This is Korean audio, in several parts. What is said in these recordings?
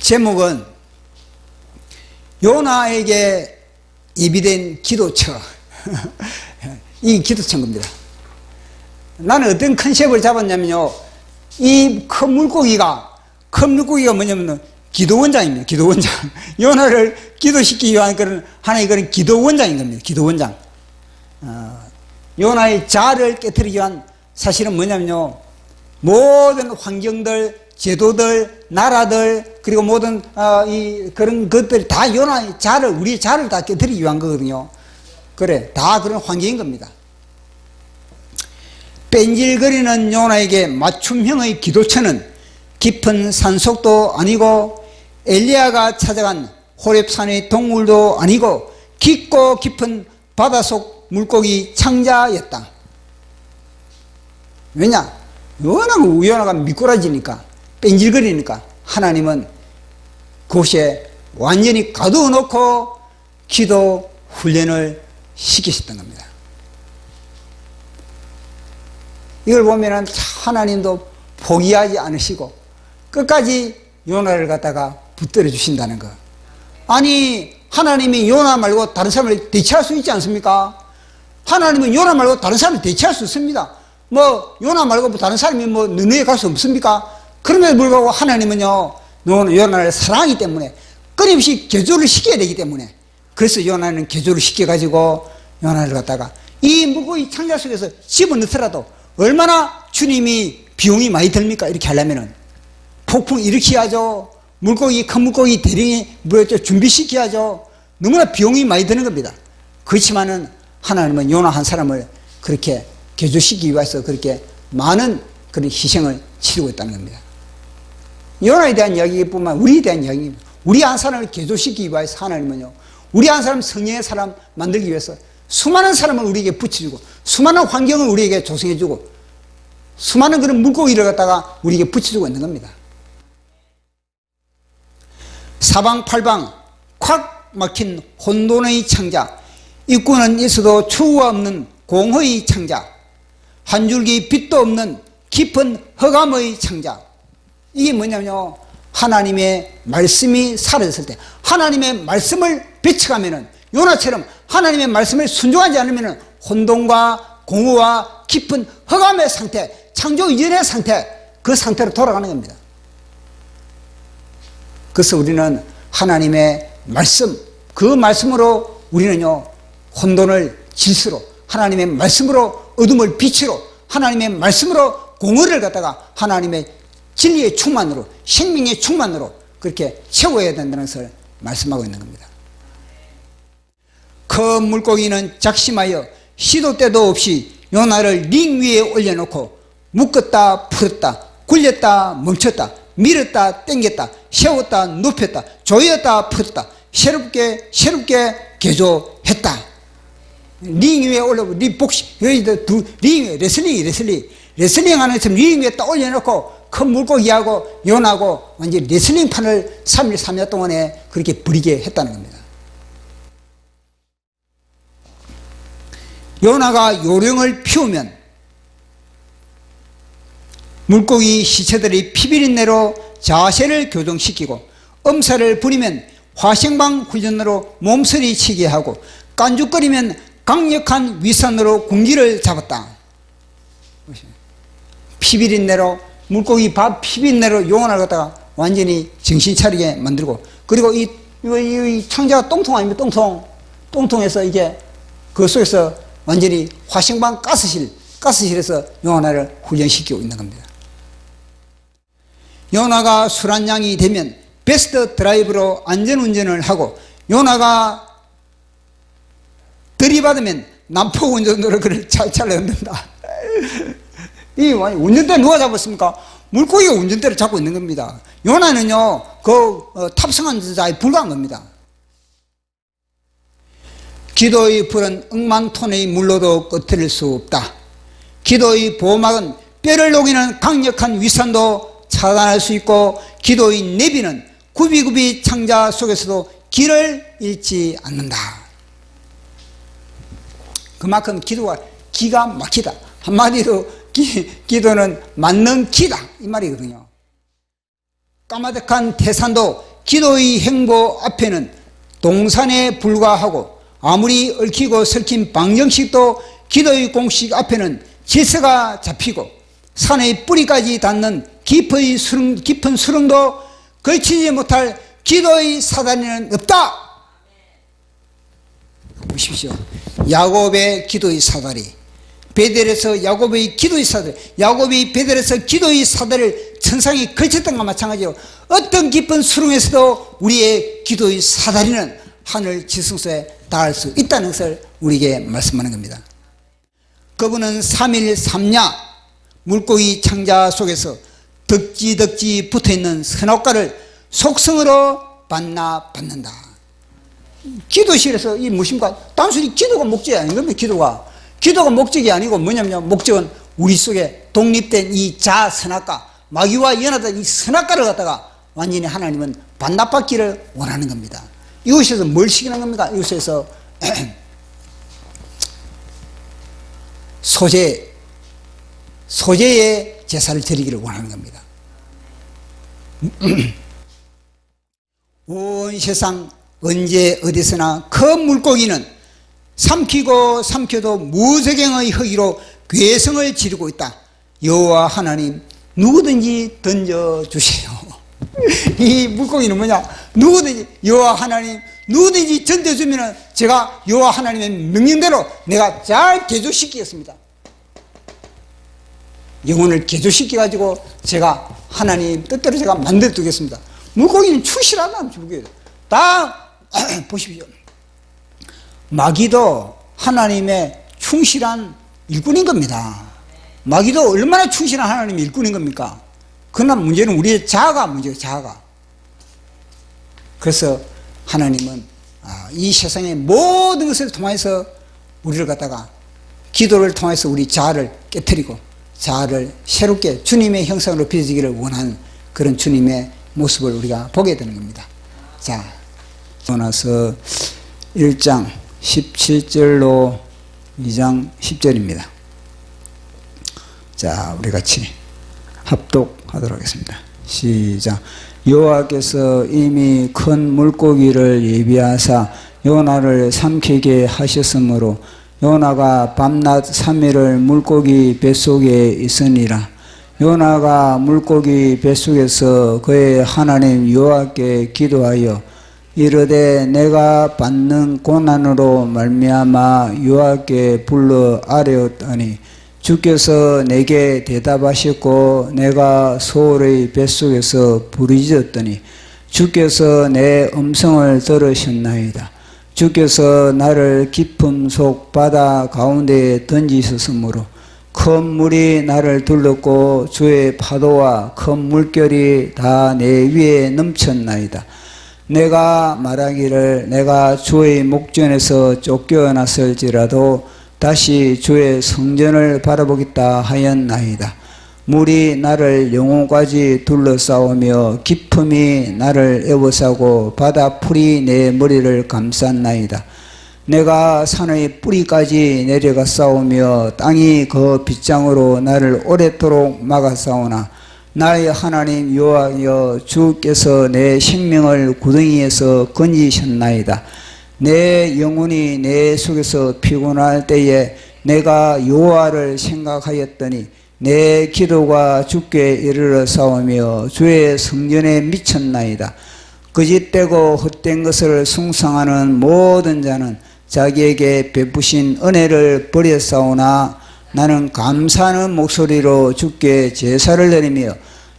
제목은 요나에게 예비된 기도처. 이 기도처인 겁니다. 나는 어떤 컨셉을 잡았냐면요, 이 큰 물고기가 뭐냐면 기도원장입니다. 기도원장. 요나를 기도시키기 위한 그런 하나의 그런 기도원장인 겁니다. 기도원장. 요나의 자아를 깨트리기 위한, 사실은 뭐냐면요, 모든 환경들, 제도들, 나라들, 그리고 모든 그런 것들이 다 요나의 자아를, 우리의 자아를 다 깨트리기 위한 거거든요. 그래, 다 그런 환경인 겁니다. 뺀질거리는 요나에게 맞춤형의 기도처는 깊은 산속도 아니고 엘리야가 찾아간 호렙산의 동굴도 아니고 깊고 깊은 바닷속 물고기 창자였다. 왜냐? 워낙 요나가 미꾸라지니까, 뺀질거리니까 하나님은 그곳에 완전히 가두어 놓고 기도 훈련을 시키셨던 겁니다. 이걸 보면은 하나님도 포기하지 않으시고 끝까지 요나를 갖다가 붙들어 주신다는 거. 아니, 하나님이 요나 말고 다른 사람을 대체할 수 있지 않습니까? 하나님은 요나 말고 다른 사람을 대체할 수 있습니다. 뭐 요나 말고 다른 사람이 뭐 너네에 갈 수 없습니까? 그럼에도 불구하고 하나님은요, 요나를 사랑하기 때문에 끊임없이 개조를 시켜야 되기 때문에, 그래서 요나는 개조를 시켜가지고 요나를 갖다가 이 물고기 창자 속에서 집어넣더라도 얼마나 주님이 비용이 많이 듭니까? 이렇게 하려면은 폭풍 일으켜야죠. 물고기, 큰 물고기 대량에 준비시켜야죠. 너무나 비용이 많이 드는 겁니다. 그렇지만은 하나님은 요나 한 사람을 그렇게 개조시키기 위해서 그렇게 많은 그런 희생을 치르고 있다는 겁니다. 요나에 대한 이야기뿐만 우리에 대한 이야기입니다. 우리 한 사람을 개조시키기 위해서 하나님은요, 우리 한 사람 성령의 사람 만들기 위해서 수많은 사람을 우리에게 붙여주고, 수많은 환경을 우리에게 조성해주고, 수많은 그런 물고기를 갖다가 우리에게 붙여주고 있는 겁니다. 사방팔방 콱 막힌 혼돈의 창자, 입구는 있어도 추구가 없는 공허의 창자, 한 줄기 빛도 없는 깊은 흑암의 창자. 이게 뭐냐면요, 하나님의 말씀이 사라졌을 때, 하나님의 말씀을 비춰가면은, 요나처럼 하나님의 말씀을 순종하지 않으면은 혼돈과 공허와 깊은 흑암의 상태, 창조 이전의 상태, 그 상태로 돌아가는 겁니다. 그래서 우리는 하나님의 말씀, 그 말씀으로 우리는요, 혼돈을 질서로, 하나님의 말씀으로 어둠을 빛으로, 하나님의 말씀으로 공허를 갖다가 하나님의 진리의 충만으로, 생명의 충만으로 그렇게 채워야 된다는 것을 말씀하고 있는 겁니다. 큰 물고기는 작심하여 시도 때도 없이 요나를 링 위에 올려놓고 묶었다 풀었다, 굴렸다 멈췄다, 밀었다 당겼다, 세웠다 눕혔다, 조였다 풀었다, 새롭게 개조했다. 링 위에 올려놓고, 링 위에 레슬링 하는 것처럼 링 위에 딱 올려놓고 큰 물고기하고 요나하고 완전히 레슬링판을 3일 3일 동안에 그렇게 부리게 했다는 겁니다. 요나가 요령을 피우면 물고기 시체들이 피비린내로 자세를 교정시키고, 엄살을 부리면 화생방 훈련으로 몸서리치게 하고, 깐죽거리면 강력한 위산으로 군기를 잡았다. 피비린내로, 물고기 밥 피비린내로 요나를 갖다가 완전히 정신 차리게 만들고, 그리고 이 창자가 똥통 아닙니까? 똥통에서 이게 그 속에서 완전히 화생방 가스실에서 요나를 훈련시키고 있는 겁니다. 요나가 술 한 양이 되면 베스트 드라이브로 안전운전을 하고, 요나가 들이받으면 난폭 운전으로 그를 차를 흔든다. 이 운전대 누가 잡았습니까? 물고기가 운전대를 잡고 있는 겁니다. 요나는요, 탑승한 자에 불과한 겁니다. 기도의 불은 억만톤의 물로도 꺼뜨릴 수 없다. 기도의 보호막은 뼈를 녹이는 강력한 위산도 차단할 수 있고, 기도의 내비는 굽이굽이 창자 속에서도 길을 잃지 않는다. 그만큼 기도가 기가 막히다. 한마디로 기도는 맞는 기다, 이 말이거든요. 까마득한 태산도 기도의 행보 앞에는 동산에 불과하고 아무리 얽히고 설킨 방정식도 기도의 공식 앞에는 질서가 잡히고 산의 뿌리까지 닿는 깊은 수렁도 걸치지 못할 기도의 사다리는 없다. 보십시오. 야곱의 기도의 사다리, 베델에서 야곱의 기도의 사다리, 야곱이 베델에서 기도의 사다리를 천상에 걸쳤던 것과 마찬가지로 어떤 깊은 수렁에서도 우리의 기도의 사다리는 하늘 지성소에 닿을 수 있다는 것을 우리에게 말씀하는 겁니다. 그분은 3일 3야 물고기 창자 속에서 덕지 붙어있는 선악과를 속성으로 받는다. 기도실에서 이 무엇입니까? 단순히 기도가 목적이 아닌 겁니다. 기도가 목적이 아니고 뭐냐면 목적은 우리 속에 독립된 이 선악과, 마귀와 연하던 이 선악과를 갖다가 완전히 하나님은 반납받기를 원하는 겁니다. 이곳에서 뭘 시키는 겁니까? 이곳에서 소재의 제사를 드리기를 원하는 겁니다. 온 세상 언제 어디서나 큰 물고기는 삼켜도 무저갱의 허기로 괴성을 지르고 있다. 여호와 하나님 누구든지 던져주세요. 이 물고기는 뭐냐? 누구든지 여호와 하나님 누구든지 던져주면 제가 여호와 하나님의 명령대로 내가 잘 개조시키겠습니다. 영혼을 개조시켜가지고 제가 하나님 뜻대로 제가 만들어 두겠습니다. 물고기는 충실하다. 다 보십시오. 마귀도 하나님의 충실한 일꾼인 겁니다. 마귀도 얼마나 충실한 하나님의 일꾼인 겁니까? 그러나 문제는 우리의 자아가 문제예요. 자아가. 그래서 하나님은 이 세상의 모든 것을 통해서 우리를 갖다가 기도를 통해서 우리 자아를 깨트리고 자아를 새롭게 주님의 형상으로 빚어지기를 원하는 그런 주님의 모습을 우리가 보게 되는 겁니다. 자, 나서 1장 17절로 2장 10절입니다. 자, 우리 같이 합독하도록 하겠습니다. 시작. 여호와께서 이미 큰 물고기를 예비하사 요나를 삼키게 하셨으므로 요나가 밤낮 3일을 물고기 뱃속에 있으니라. 요나가 물고기 뱃속에서 그의 하나님 여호와께 기도하여 이르되 내가 받는 고난으로 말미암아 여호와께 불러 아뢰었더니 주께서 내게 대답하셨고 내가 소울의 뱃속에서 부르짖었더니 주께서 내 음성을 들으셨나이다. 주께서 나를 깊음 속 바다 가운데에 던지셨으므로 큰 물이 나를 둘렀고 주의 파도와 큰 물결이 다 내 위에 넘쳤나이다. 내가 말하기를 내가 주의 목전에서 쫓겨났을지라도 다시 주의 성전을 바라보겠다 하였나이다. 물이 나를 영혼까지 둘러싸우며 깊음이 나를 에워싸고 바다 풀이 내 머리를 감쌌나이다. 내가 산의 뿌리까지 내려가 싸우며 땅이 그 빗장으로 나를 오랫도록 막아싸우나 나의 하나님 여호와여 주께서 내 생명을 구덩이에서 건지셨나이다. 내 영혼이 내 속에서 피곤할 때에 내가 여호와를 생각하였더니 내 기도가 주께 이르러 싸우며 주의 성전에 미쳤나이다. 거짓되고 헛된 것을 숭상하는 모든 자는 자기에게 베푸신 은혜를 버렸사오나 나는 감사하는 목소리로 주께 제사를 드리며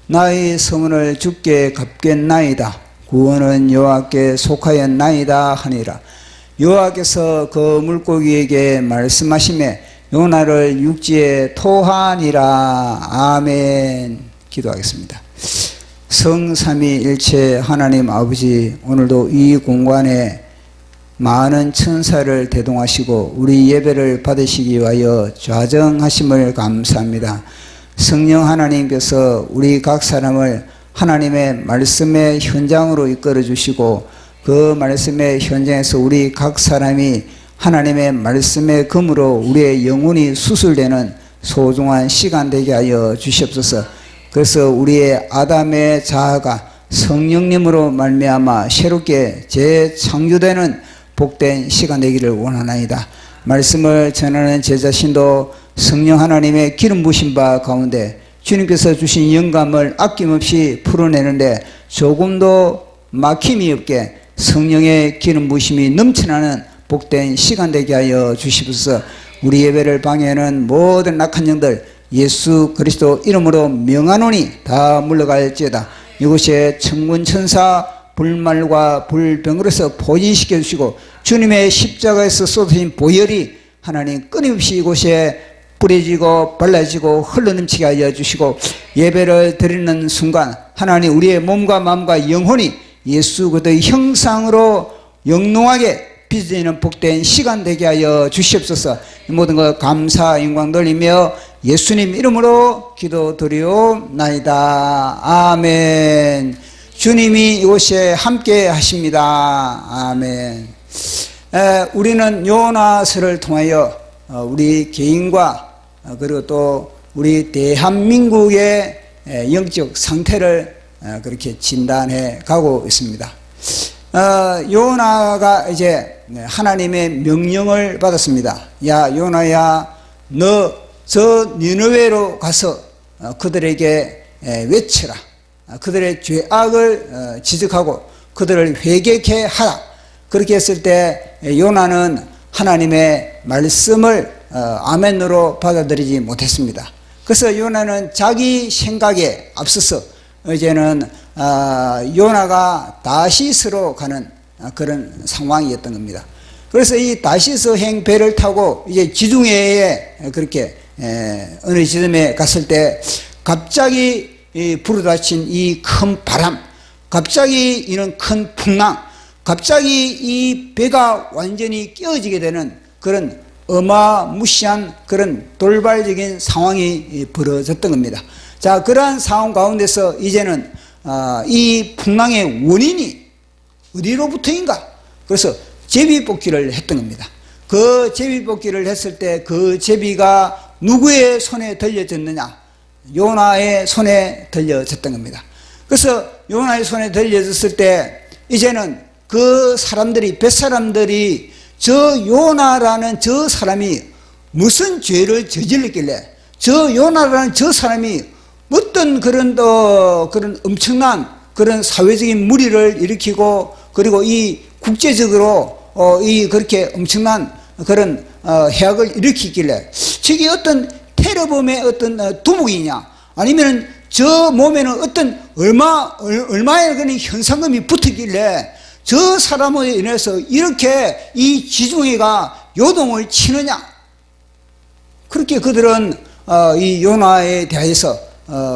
나의 서문을 주께 갚겠나이다. 구원은 여호와께 속하였나이다 하니라. 여호와께서 그 물고기에게 말씀하시매 요나를 육지에 토하니라. 아멘. 기도하겠습니다. 성삼위일체 하나님 아버지, 오늘도 이 공간에 많은 천사를 대동하시고 우리 예배를 받으시기 위하여 좌정하심을 감사합니다. 성령 하나님께서 우리 각 사람을 하나님의 말씀의 현장으로 이끌어 주시고 그 말씀의 현장에서 우리 각 사람이 하나님의 말씀의 금으로 우리의 영혼이 수술되는 소중한 시간 되게 하여 주시옵소서. 그래서 우리의 아담의 자아가 성령님으로 말미암아 새롭게 재창조되는 복된 시간 되기를 원하나이다. 말씀을 전하는 제 자신도 성령 하나님의 기름 부으신 바 가운데 주님께서 주신 영감을 아낌없이 풀어내는데 조금도 막힘이 없게 성령의 기름 부으심이 넘쳐나는 복된 시간 되게 하여 주시옵소서. 우리 예배를 방해하는 모든 악한 영들 예수 그리스도 이름으로 명하노니 다 물러갈지어다. 이곳에 천군천사 불말과 불병으로서 포진시켜 주시고 주님의 십자가에서 쏟아진 보혈이 하나님 끊임없이 이곳에 뿌려지고 발라지고 흘러넘치게 하여 주시고 예배를 드리는 순간 하나님 우리의 몸과 마음과 영혼이 예수 그리스도의 형상으로 영롱하게 빚어지는 복된 시간 되게 하여 주시옵소서. 이 모든 것 감사 영광 돌리며 예수님 이름으로 기도드리옵나이다. 아멘. 주님이 이곳에 함께 하십니다. 아멘. 우리는 요나서를 통하여 우리 개인과 그리고 또 우리 대한민국의 영적 상태를 그렇게 진단해 가고 있습니다. 요나가 이제 하나님의 명령을 받았습니다. 야 요나야 너 저 니느웨로 가서 그들에게 외쳐라. 그들의 죄악을 지적하고 그들을 회개케 하라. 그렇게 했을 때 요나는 하나님의 말씀을 아멘으로 받아들이지 못했습니다. 그래서 요나는 자기 생각에 앞서서 이제는 요나가 다시스로 가는 그런 상황이었던 겁니다. 그래서 이 다시스 배를 타고 이제 지중해에 그렇게 어느 지점에 갔을 때 갑자기 불어닥친 이 큰 바람, 갑자기 이런 큰 풍랑, 갑자기 이 배가 완전히 깨어지게 되는 그런 어마무시한 그런 돌발적인 상황이 벌어졌던 겁니다. 자, 그러한 상황 가운데서 이제는 이 풍랑의 원인이 어디로부터인가? 그래서 제비뽑기를 했던 겁니다. 그 제비뽑기를 했을 때 그 제비가 누구의 손에 들려졌느냐? 요나의 손에 들려졌던 겁니다. 그래서 요나의 손에 들려졌을 때 이제는 그 사람들이 뱃사람들이 저 요나라는 저 사람이 무슨 죄를 저질렀길래 저 요나라는 저 사람이 어떤 그런 엄청난 그런 사회적인 무리를 일으키고 그리고 이 국제적으로 이 그렇게 엄청난 그런 해악을 일으키길래 저게 어떤 테러범의 어떤 두목이냐 아니면 저 몸에는 어떤 얼마의 그런 현상금이 붙었길래 저 사람으로 인해서 이렇게 이 지중해가 요동을 치느냐. 그렇게 그들은 이 요나에 대해서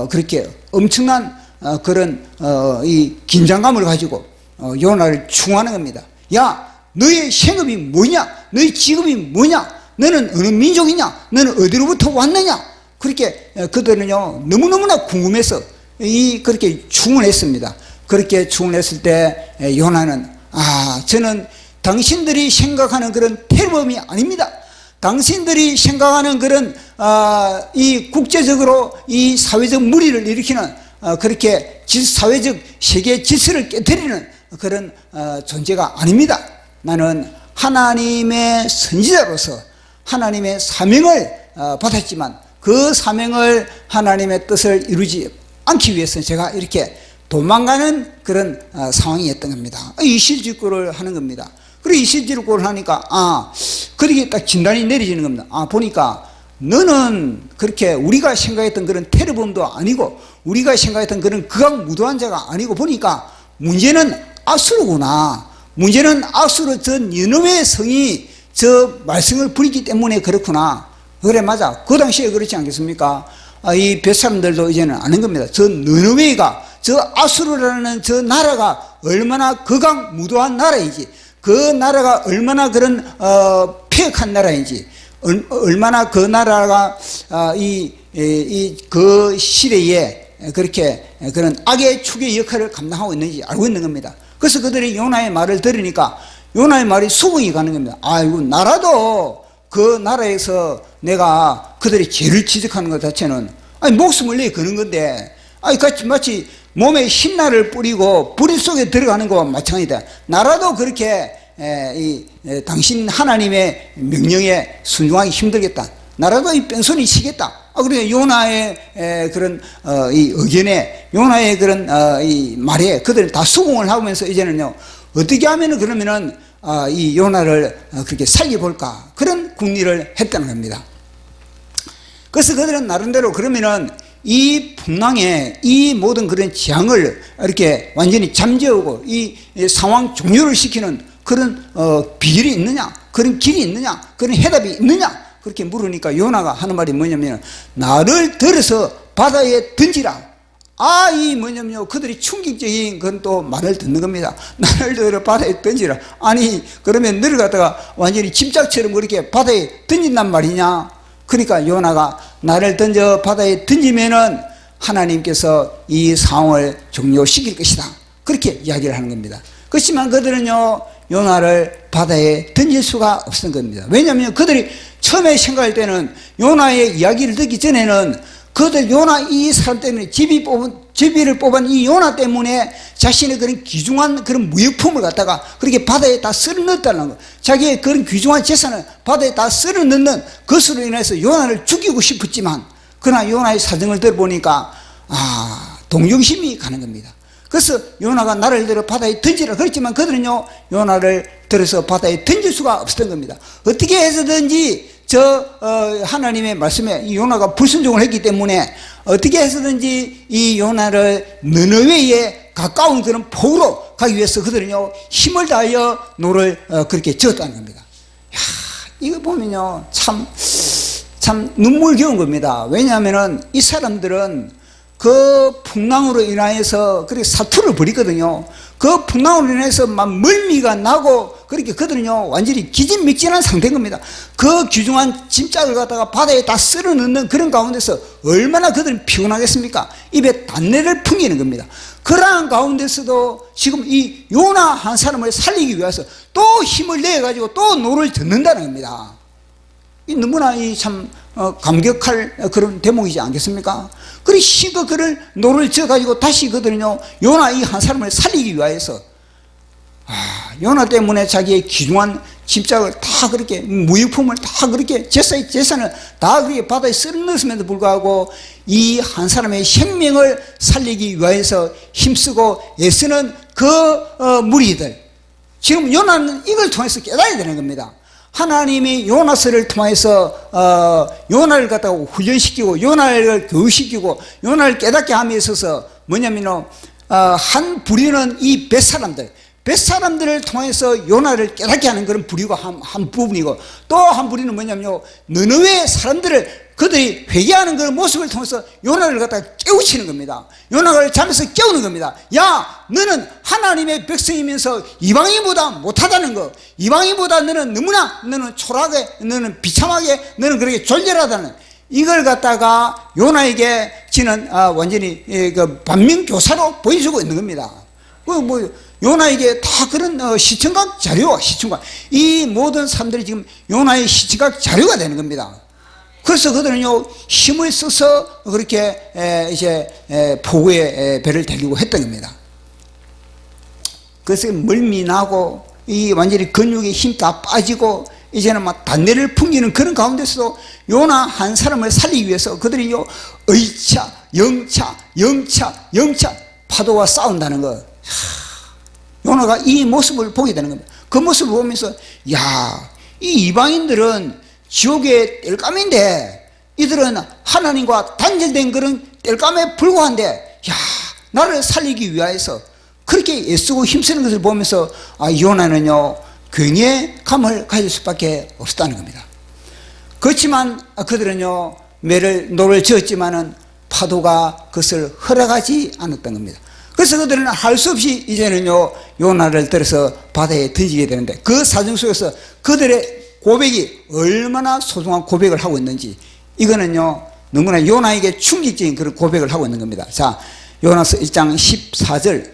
그렇게 엄청난 그런 이 긴장감을 가지고 요나를 충하는 겁니다. 야, 너의 생업이 뭐냐? 너의 직업이 뭐냐? 너는 어느 민족이냐? 너는 어디로부터 왔느냐? 그렇게 그들은요 너무너무나 궁금해서 그렇게 충원했습니다. 그렇게 충원했을 때 요나는 저는 당신들이 생각하는 그런 테러범이 아닙니다. 당신들이 생각하는 그런 이 국제적으로 이 사회적 무리를 일으키는 그렇게 사회적 세계 질서를 깨뜨리는 그런 존재가 아닙니다. 나는 하나님의 선지자로서 하나님의 사명을 받았지만 그 사명을 하나님의 뜻을 이루지 않기 위해서 제가 이렇게 도망가는 그런 상황이었던 겁니다. 이실직고를 하는 겁니다. 그리고 이실직고를 하니까 그렇게 딱 진단이 내려지는 겁니다. 보니까 너는 그렇게 우리가 생각했던 그런 테러범도 아니고 우리가 생각했던 그런 극악무도한 자가 아니고 보니까 문제는 아수르구나. 문제는 아수르 저 니느웨 성이 저 말썽을 부리기 때문에 그렇구나. 그래 맞아. 그 당시에 그렇지 않겠습니까? 이 뱃사람들도 이제는 아는 겁니다. 저 니느웨가 저 아수르라는 저 나라가 얼마나 극악무도한 나라인지 그 나라가 얼마나 그런 폐역한 나라인지 얼마나 그 나라가 그 시대에 그렇게 그런 악의 축의 역할을 감당하고 있는지 알고 있는 겁니다. 그래서 그들이 요나의 말을 들으니까 요나의 말이 수긍이 가는 겁니다. 아이고 나라도 그 나라에서 내가 그들의 죄를 지적하는 것 자체는 목숨을 내 거는 건데 마치 몸에 신나를 뿌리고 불 속에 들어가는 것과 마찬가지다. 나라도 그렇게 당신 하나님의 명령에 순종하기 힘들겠다. 나라도 이 뺑소니 치겠다. 그러니까 요나의 그런 이 의견에, 요나의 그런 이 말에 그들은 다 수긍을 하면서 이제는요, 어떻게 하면은 그러면은 이 요나를 그렇게 살려볼까, 그런 궁리를 했다는 겁니다. 그래서 그들은 나름대로 그러면은 이 풍랑에 이 모든 그런 재앙을 이렇게 완전히 잠재우고 이 상황 종료를 시키는 그런 비결이 있느냐, 그런 길이 있느냐, 그런 해답이 있느냐, 그렇게 물으니까 요나가 하는 말이 뭐냐면, 나를 들어서 바다에 던지라. 이 뭐냐면요, 그들이 충격적인 그런 또 말을 듣는 겁니다. 나를 들어 바다에 던지라. 아니, 그러면 너를 갖다가 완전히 짐짝처럼 그렇게 바다에 던진단 말이냐. 그러니까 요나가 나를 던져 바다에 던지면은 하나님께서 이 상황을 종료시킬 것이다. 그렇게 이야기를 하는 겁니다. 그렇지만 그들은요, 요나를 바다에 던질 수가 없었던 겁니다. 왜냐하면 그들이 처음에 생각할 때는 요나의 이야기를 듣기 전에는 그들 요나 이 사람 때문에 제비를 뽑은 이 요나 때문에 자신의 그런 귀중한 그런 무역품을 갖다가 그렇게 바다에 다 쓸어 넣었다는 거. 자기의 그런 귀중한 재산을 바다에 다 쓸어 넣는 것으로 인해서 요나를 죽이고 싶었지만, 그러나 요나의 사정을 들어보니까 동정심이 가는 겁니다. 그래서 요나가 나를 들어 바다에 던지라 그랬지만 그들은요, 요나를 들어서 바다에 던질 수가 없었던 겁니다. 어떻게 해서든지 하나님의 말씀에 이 요나가 불순종을 했기 때문에 어떻게 해서든지 이 요나를 너너웨에 가까운 그런 포로 가기 위해서 그들은요, 힘을 다하여 노를 그렇게 저었다는 겁니다. 이거 보면요, 참 눈물겨운 겁니다. 왜냐하면은 이 사람들은 그 풍랑으로 인하여서 그렇게 사투를 벌이거든요. 그 풍랑으로 인해서 막 멀미가 나고, 그렇게 그들은요, 완전히 기진맥진한 상태인 겁니다. 그 귀중한 짐짝을 갖다가 바다에 다 쓸어 넣는 그런 가운데서 얼마나 그들은 피곤하겠습니까? 입에 단내를 풍기는 겁니다. 그러한 가운데서도 지금 이 요나 한 사람을 살리기 위해서 또 힘을 내가지고 또 노를 젓는다는 겁니다. 이 너무나 참 감격할 그런 대목이지 않겠습니까? 그리 힘껏 그를 노를 져가지고 다시 그들은요, 요나 이 한 사람을 살리기 위해서 요나 때문에 자기의 귀중한 짐짝을 다 그렇게 무역품을 다 그렇게 재산을 다 그렇게 바다에 쓸어 넣었음에도 불구하고 이 한 사람의 생명을 살리기 위해서 힘쓰고 애쓰는 그 무리들, 지금 요나는 이걸 통해서 깨달아야 되는 겁니다. 하나님이 요나서를 통해서 요나를 갖다가 훈련시키고 요나를 교육시키고 요나를 깨닫게 함에 있어서 뭐냐면 한 부류는 이 뱃사람들을 통해서 요나를 깨닫게 하는 그런 부류가 한 부분이고, 또 한 부류는 뭐냐면요, 느느웨 사람들을 그들이 회개하는 그런 모습을 통해서 요나를 갖다가 깨우치는 겁니다. 요나를 잠에서 깨우는 겁니다. 야, 너는 하나님의 백성이면서 이방인보다 못하다는 거, 이방인보다 너는 너는 초라하게, 너는 비참하게, 너는 그렇게 졸렬하다는, 이걸 갖다가 요나에게 지는 완전히 그 반면교사로 보여주고 있는 겁니다. 요나에게 다 그런 시청각 자료와 이 모든 사람들이 지금 요나의 시청각 자료가 되는 겁니다. 그래서 그들은요, 힘을 써서 그렇게 이제 포구의 배를 데리고 했던 겁니다. 그래서 멀미 나고 이 완전히 근육의 힘 다 빠지고 이제는 막 단내를 풍기는 그런 가운데서도 요나 한 사람을 살리기 위해서 그들이요, 의차 영차 파도와 싸운다는 거. 요나가 이 모습을 보게 되는 겁니다. 그 모습을 보면서, 야, 이 이방인들은 지옥의 땔감인데 이들은 하나님과 단절된 그런 땔감에 불과한데, 야, 나를 살리기 위하여서 그렇게 애쓰고 힘쓰는 것을 보면서 요나는요, 경외감을 가질 수밖에 없었다는 겁니다. 그렇지만 그들은요, 노를 지었지만은 파도가 그것을 허락하지 않았던 겁니다. 그래서 그들은 할 수 없이 이제는요, 요나를 들어서 바다에 던지게 되는데, 그 사정 속에서 그들의 고백이 얼마나 소중한 고백을 하고 있는지, 이거는요, 너무나 요나에게 충격적인 그런 고백을 하고 있는 겁니다. 자, 요나서 1장 14절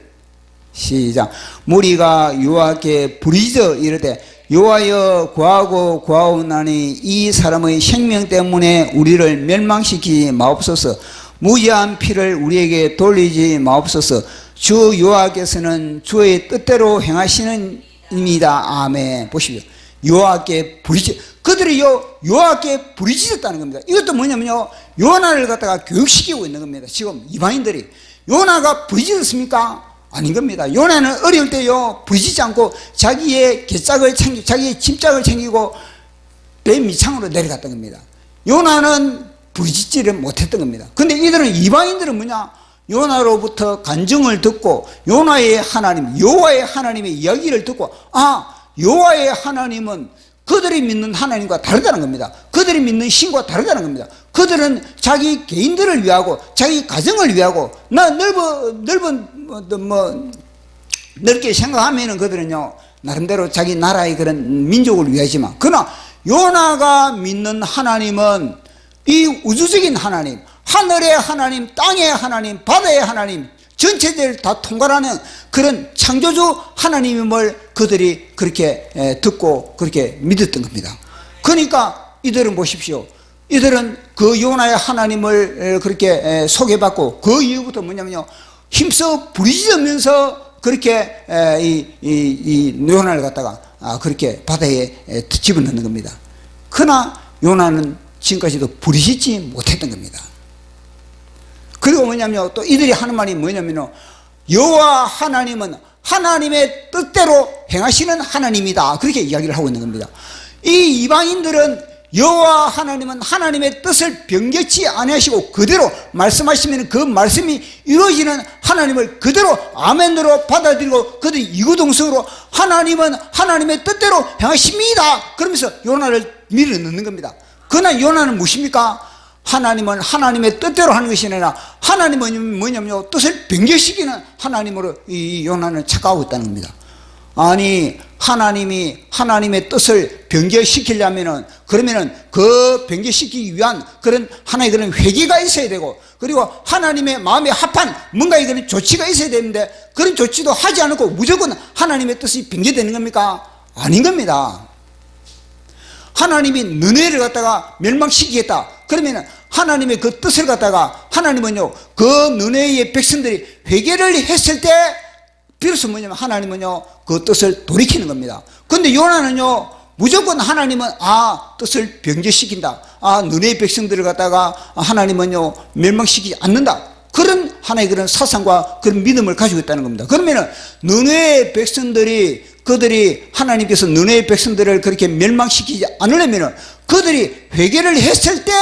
시작. 무리가 여호와께 부르짖어 이르되, 여호와여, 구하고 구하오나니 이 사람의 생명 때문에 우리를 멸망시키지 마옵소서. 무죄한 피를 우리에게 돌리지 마옵소서. 주 여호와께서는 주의 뜻대로 행하시는 입니다. 아멘. 보십시오. 여호와께 부르짖, 그들이 여호와께 부르짖었다는 겁니다. 이것도 뭐냐면요, 요나를 갖다가 교육시키고 있는 겁니다. 지금 이방인들이. 요나가 부르짖었습니까? 아닌 겁니다. 요나는 어려울 때요 부르짖지 않고 자기의 개짝을 챙기고 자기의 짐짝을 챙기고 배 밑창으로 내려갔던 겁니다. 요나는 부르짖지를 못했던 겁니다. 근데 이들은, 이방인들은 뭐냐, 요나로부터 간증을 듣고 요나의 하나님, 여호와의 하나님의 이야기를 듣고, 아, 여호와의 하나님은 그들이 믿는 하나님과 다르다는 겁니다. 그들이 믿는 신과 다르다는 겁니다. 그들은 자기 개인들을 위하고 자기 가정을 위하고 넓게 생각하면은 그들은요 나름대로 자기 나라의 그런 민족을 위하지만, 그러나 요나가 믿는 하나님은 이 우주적인 하나님, 하늘의 하나님, 땅의 하나님, 바다의 하나님, 전체를 다 통괄하는 그런 창조주 하나님임을 그들이 그렇게 듣고 그렇게 믿었던 겁니다. 그러니까 이들은 보십시오. 이들은 그 요나의 하나님을 그렇게 소개받고, 그 이후부터 뭐냐면요, 힘써 부르짖으면서 그렇게 이 요나를 갖다가 그렇게 바다에 집어넣는 겁니다. 그러나 요나는 지금까지도 부르짖지 못했던 겁니다. 그리고 뭐냐면 또 이들이 하는 말이 뭐냐면요, 여호와 하나님은 하나님의 뜻대로 행하시는 하나님이다, 그렇게 이야기를 하고 있는 겁니다. 이 이방인들은 여호와 하나님은 하나님의 뜻을 변개치 아니하시고 그대로 말씀하시면 그 말씀이 이루어지는 하나님을 그대로 아멘으로 받아들이고, 그들이 이구동성으로 하나님은 하나님의 뜻대로 행하십니다 그러면서 요나를 밀어넣는 겁니다. 그러나 요나는 무엇입니까? 하나님은 하나님의 뜻대로 하는 것이 아니라 하나님은 뭐냐면요, 뜻을 변개시키는 하나님으로 이 요나는 착각하고 있다는 겁니다. 아니, 하나님이 하나님의 뜻을 변개시키려면은, 그러면은 그 변개시키기 위한 그런 하나의 그런 회개가 있어야 되고, 그리고 하나님의 마음에 합한 뭔가의 그런 조치가 있어야 되는데, 그런 조치도 하지 않고 무조건 하나님의 뜻이 변개되는 겁니까? 아닌 겁니다. 하나님이 너네를 갖다가 멸망시키겠다 그러면은 하나님의 그 뜻을 갖다가 하나님은요, 그 너네의 백성들이 회개를 했을 때 비로소 뭐냐면 하나님은요 그 뜻을 돌이키는 겁니다. 그런데 요나는요 무조건 하나님은 뜻을 변개시킨다, 너네의 백성들을 갖다가 하나님은요 멸망시키지 않는다, 그런 하나의 그런 사상과 그런 믿음을 가지고 있다는 겁니다. 그러면은 너네의 백성들이, 그들이 하나님께서 너네의 백성들을 그렇게 멸망시키지 않으려면은 그들이 회개를 했을 때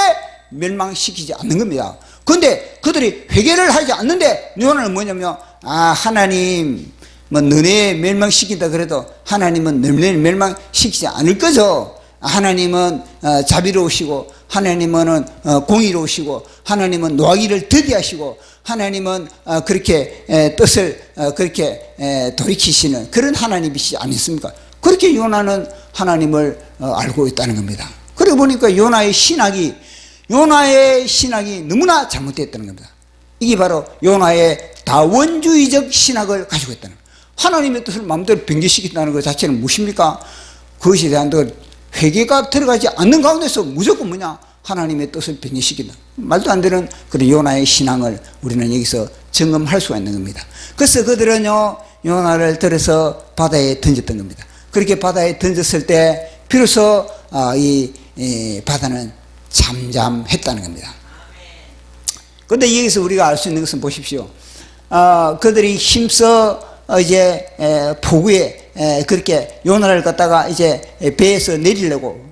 멸망시키지 않는 겁니다. 그런데 그들이 회개를 하지 않는데 요나는 뭐냐면, 하나님 뭐 너네 멸망시킨다 그래도 하나님은 너네 멸망시키지 않을 거죠. 하나님은 자비로우시고, 하나님은 공의로우시고, 하나님은 노하기를 더디하시고, 하나님은 그렇게 뜻을 그렇게 돌이키시는 그런 하나님이시지 않습니까? 그렇게 요나는 하나님을 알고 있다는 겁니다. 그러고 보니까 요나의 신학이 너무나 잘못되었다는 겁니다. 이게 바로 요나의 다원주의적 신학을 가지고 있다는 겁니다. 하나님의 뜻을 마음대로 변개시킨다는 것 자체는 무엇입니까? 그것에 대한 회개가 들어가지 않는 가운데서 무조건 뭐냐? 하나님의 뜻을 변개시킨다. 말도 안 되는 그런 요나의 신앙을 우리는 여기서 점검할 수가 있는 겁니다. 그래서 그들은요, 요나를 들어서 바다에 던졌던 겁니다. 그렇게 바다에 던졌을 때 비로소 이 바다는 잠잠했다는 겁니다. 그런데 여기서 우리가 알 수 있는 것은 보십시오. 그들이 힘써 이제 포구에 그렇게 요나를 갖다가 이제 배에서 내리려고,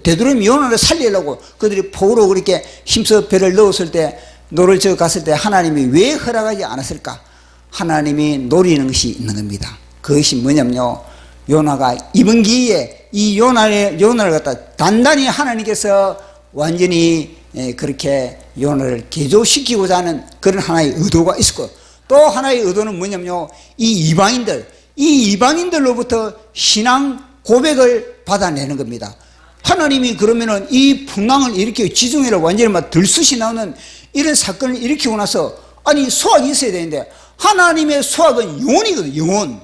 되도록이면 요나를 살리려고 그들이 포구로 그렇게 힘써 배를 넣었을 때, 노를 저어 갔을 때 하나님이 왜 허락하지 않았을까? 하나님이 노리는 것이 있는 겁니다. 그것이 뭐냐면요, 요나가 이번 기회에 이 요나를 갖다 단단히 하나님께서 완전히 그렇게 요나를 개조시키고자 하는 그런 하나의 의도가 있었고, 또 하나의 의도는 뭐냐면요, 이 이방인들로부터 신앙 고백을 받아내는 겁니다. 하나님이 그러면은 이 풍랑을 일으켜 지중해를 완전히 막 들쑤시 나오는 이런 사건을 일으키고 나서, 아니 수학이 있어야 되는데, 하나님의 수학은 영혼이거든요. 영혼.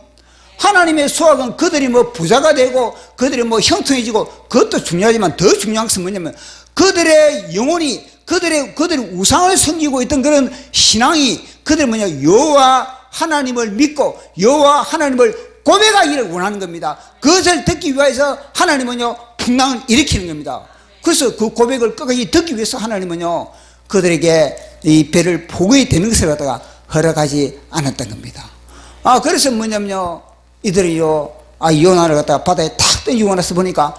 하나님의 수학은 그들이 뭐 부자가 되고 그들이 뭐 형통해지고 그것도 중요하지만 더 중요한 것은 뭐냐면 그들의 영혼이 그들이 우상을 섬기고 있던 그런 신앙이 그들이 뭐냐, 여호와 하나님을 믿고 여호와 하나님을 고백하기를 원하는 겁니다. 그것을 듣기 위해서 하나님은요 풍랑을 일으키는 겁니다. 그래서 그 고백을 끝까지 듣기 위해서 하나님은요 그들에게 이 배를 포구이 되는 것을 갖다가 허락하지 않았던 겁니다. 그래서 뭐냐면요, 이들이요 요나를 갖다가 바다에 탁 던지고 나서 보니까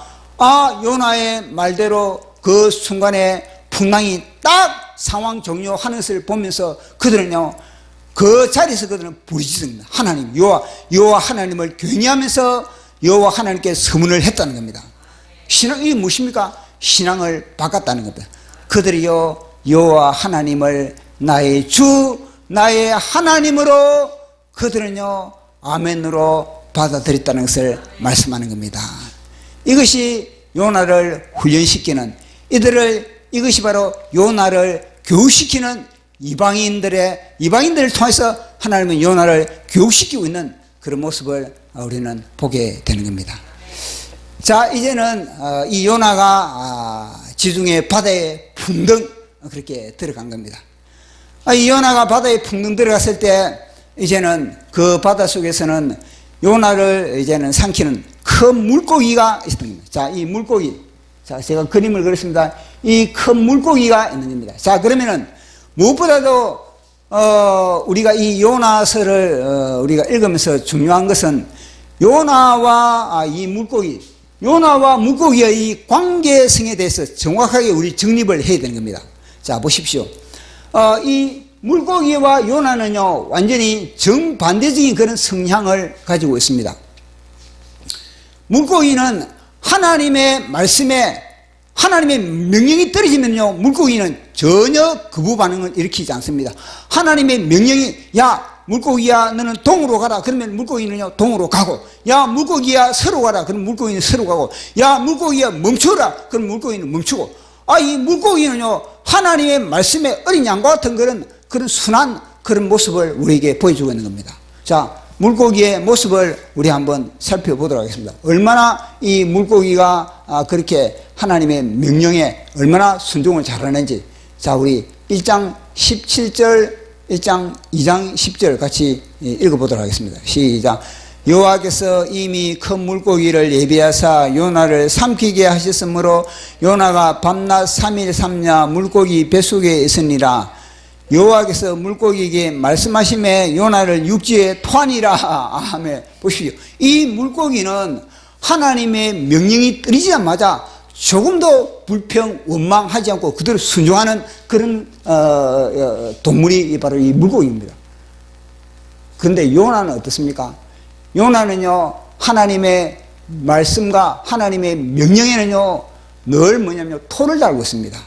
요나의 말대로 그 순간에 풍랑이 딱 상황 종료하는 것을 보면서 그들은요 그 자리에서 그들은 부르짖습니다. 하나님, 여호와 하나님을 경외하면서 여호와 하나님께 서문을 했다는 겁니다. 신앙이 무엇입니까? 신앙을 바꿨다는 겁니다. 그들이요 여호와 하나님을 나의 주 나의 하나님으로 그들은요 아멘으로 받아들였다는 것을 말씀하는 겁니다. 이것이 요나를 훈련시키는, 이것이 바로 요나를 교육시키는 이방인들을 통해서 하나님은 요나를 교육시키고 있는 그런 모습을 우리는 보게 되는 겁니다. 자, 이제는 이 요나가 지중해 바다에 풍덩 그렇게 들어간 겁니다. 이 요나가 바다에 풍덩 들어갔을 때 이제는 그 바다 속에서는 요나를 이제는 삼키는 큰 물고기가 있었던 겁니다. 자, 이 물고기, 자, 제가 그림을 그렸습니다. 이 큰 물고기가 있는 겁니다. 자, 그러면은 무엇보다도 우리가 이 요나서를 우리가 읽으면서 중요한 것은 요나와 물고기의 이 관계성에 대해서 정확하게 우리 정립을 해야 되는 겁니다. 자, 보십시오. 이 물고기와 요나는요 완전히 정반대적인 그런 성향을 가지고 있습니다. 물고기는 하나님의 말씀에 하나님의 명령이 떨어지면요 물고기는 전혀 거부 반응을 일으키지 않습니다. 하나님의 명령이 야 물고기야 너는 동으로 가라 그러면 물고기는요 동으로 가고, 야 물고기야 서로 가라 그러면 물고기는 서로 가고, 야 물고기야 멈춰라 그러면 물고기는 멈추고, 이 물고기는요 하나님의 말씀에 어린 양과 같은 그런 순한 그런 모습을 우리에게 보여주고 있는 겁니다. 자, 물고기의 모습을 우리 한번 살펴보도록 하겠습니다. 얼마나 이 물고기가 그렇게 하나님의 명령에 얼마나 순종을 잘하는지. 자, 우리 1장 17절 1장 2장 10절 같이 읽어보도록 하겠습니다. 시작. 여호와께서 이미 큰 물고기를 예비하사 요나를 삼키게 하셨으므로 요나가 밤낮 3일 3야 물고기 뱃속에 있으니라. 여호와께서 물고기에게 말씀하심에 요나를 육지에 토하니라. 아멘. 보십시오. 이 물고기는 하나님의 명령이 떨어지자마자 조금도 불평 원망하지 않고 그대로 순종하는 그런 동물이 바로 이 물고기입니다. 그런데 요나는 어떻습니까? 요나는요 하나님의 말씀과 하나님의 명령에는요 늘 뭐냐면 토를 달고 있습니다.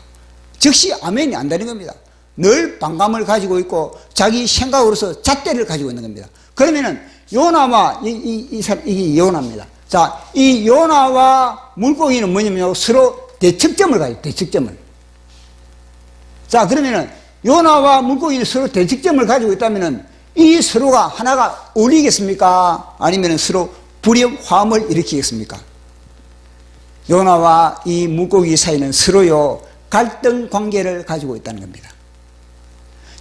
즉시 아멘이 안 되는 겁니다. 늘 반감을 가지고 있고 자기 생각으로서 잣대를 가지고 있는 겁니다. 그러면은 요나와 이게 요나입니다. 자, 이 요나와 물고기는 뭐냐면 서로 대척점을 가요. 대척점을. 자, 그러면은 요나와 물고기는 서로 대척점을 가지고 있다면은 이 서로가 하나가 어울리겠습니까? 아니면 서로 불협 화음을 일으키겠습니까? 요나와 이 물고기 사이는 서로요 갈등 관계를 가지고 있다는 겁니다.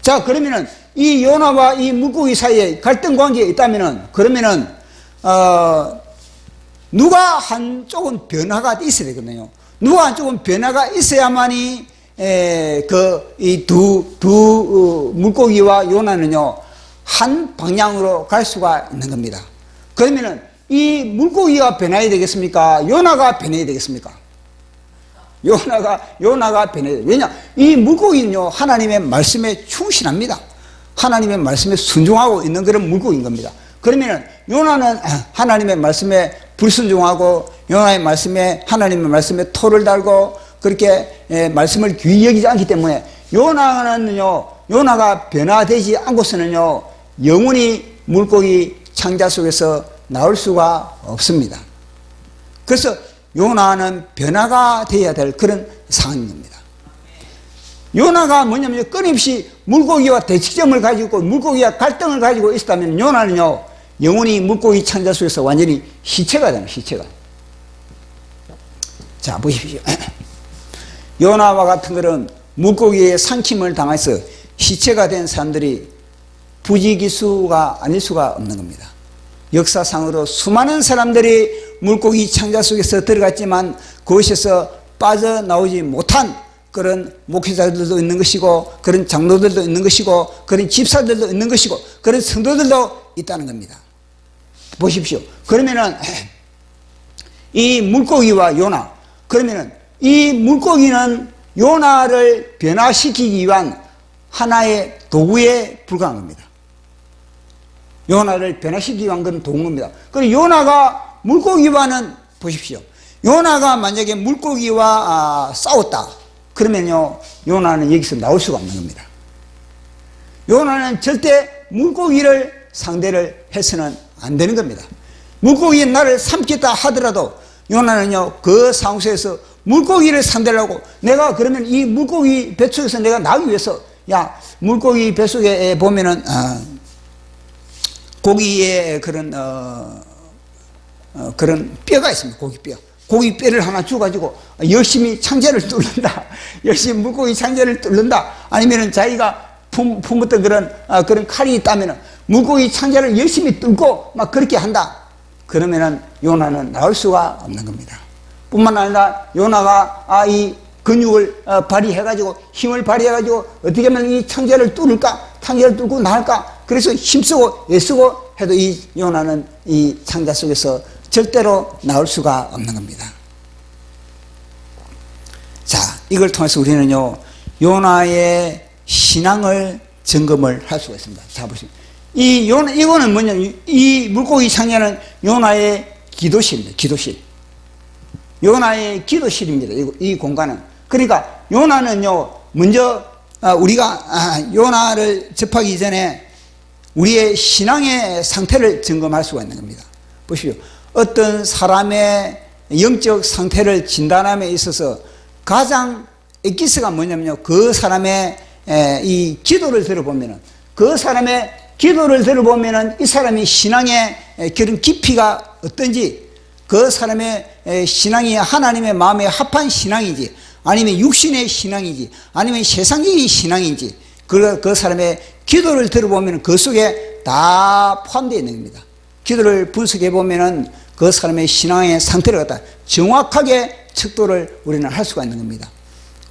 자, 그러면은 이 요나와 이 물고기 사이에 갈등 관계가 있다면은 그러면은 누가 한쪽은 변화가 있어야 되거든요. 누가 한쪽은 변화가 있어야만이 이 두 물고기와 요나는요 한 방향으로 갈 수가 있는 겁니다. 그러면은 이 물고기가 변해야 되겠습니까? 요나가 변해야 되겠습니까? 요나가 변해야 돼요. 왜냐? 이 물고기는요 하나님의 말씀에 충실합니다. 하나님의 말씀에 순종하고 있는 그런 물고기인 겁니다. 그러면은 요나는 하나님의 말씀에 불순종하고 요나의 말씀에 하나님의 말씀에 토를 달고 그렇게 말씀을 귀히 여기지 않기 때문에 요나가 변화되지 않고서는요 영원히 물고기 창자 속에서 나올 수가 없습니다. 그래서 요나는 변화가 되어야 될 그런 상황인 겁니다. 요나가 뭐냐면 끊임없이 물고기와 대척점을 가지고 있고 물고기와 갈등을 가지고 있었다면 요나는요 영원히 물고기 창자 속에서 완전히 시체가 되는 시체가. 자, 보십시오. 요나와 같은 것은 물고기의 삼킴을 당해서 시체가 된 사람들이 부지기수가 아닐 수가 없는 겁니다. 역사상으로 수많은 사람들이 물고기 창자 속에서 들어갔지만 그곳에서 빠져나오지 못한 그런 목회자들도 있는 것이고, 그런 장로들도 있는 것이고, 그런 집사들도 있는 것이고, 그런 성도들도 있다는 겁니다. 보십시오. 그러면은 이 물고기와 요나, 그러면은 이 물고기는 요나를 변화시키기 위한 하나의 도구에 불과한 겁니다. 요나를 변화시키기 위한 건 도구입니다. 그리고 요나가 물고기와는, 보십시오. 요나가 만약에 물고기와 싸웠다. 그러면요, 요나는 여기서 나올 수가 없는 겁니다. 요나는 절대 물고기를 상대를 해서는 안 되는 겁니다. 물고기가 나를 삼켰다 하더라도 요나는요, 그 상황에서 물고기를 상대를 하고, 내가 그러면 이 물고기 뱃속에서 내가 나오기 위해서, 야, 물고기 뱃속에 보면은 고기의 그런 그런 뼈가 있습니다. 고기뼈. 고기뼈를 하나 주가지고 열심히 창자를 뚫는다. 열심히 물고기 창자를 뚫는다. 아니면은 자기가 품었던 그런 칼이 있다면은 물고기 창자를 열심히 뚫고 막 그렇게 한다. 그러면은 요나는 나올 수가 없는 겁니다. 뿐만 아니라 요나가 이 근육을 발휘해가지고, 힘을 발휘해가지고 어떻게 하면 이 창자를 뚫을까? 창자를 뚫고 나갈까? 그래서 힘쓰고 애쓰고 해도 이 요나는 이 창자 속에서 절대로 나올 수가 없는 겁니다. 자, 이걸 통해서 우리는요, 요나의 신앙을 점검을 할 수가 있습니다. 자, 보시면. 이거는 뭐냐면, 이 물고기 창자는 요나의 기도실입니다. 기도실. 요나의 기도실입니다. 이 공간은. 그러니까 요나는요, 먼저 우리가 요나를 접하기 전에 우리의 신앙의 상태를 점검할 수가 있는 겁니다. 보십시오. 어떤 사람의 영적 상태를 진단함에 있어서 가장 엑기스가 뭐냐면요, 그 사람의 이 기도를 들어보면은, 그 사람의 기도를 들어보면은 이 사람이 신앙의 그런 깊이가 어떤지, 그 사람의 신앙이 하나님의 마음에 합한 신앙인지, 아니면 육신의 신앙인지, 아니면 세상적인 신앙인지, 그 사람의 기도를 들어보면 그 속에 다 포함되어 있는 겁니다. 기도를 분석해 보면은 그 사람의 신앙의 상태를 갖다 정확하게 척도를 우리는 할 수가 있는 겁니다.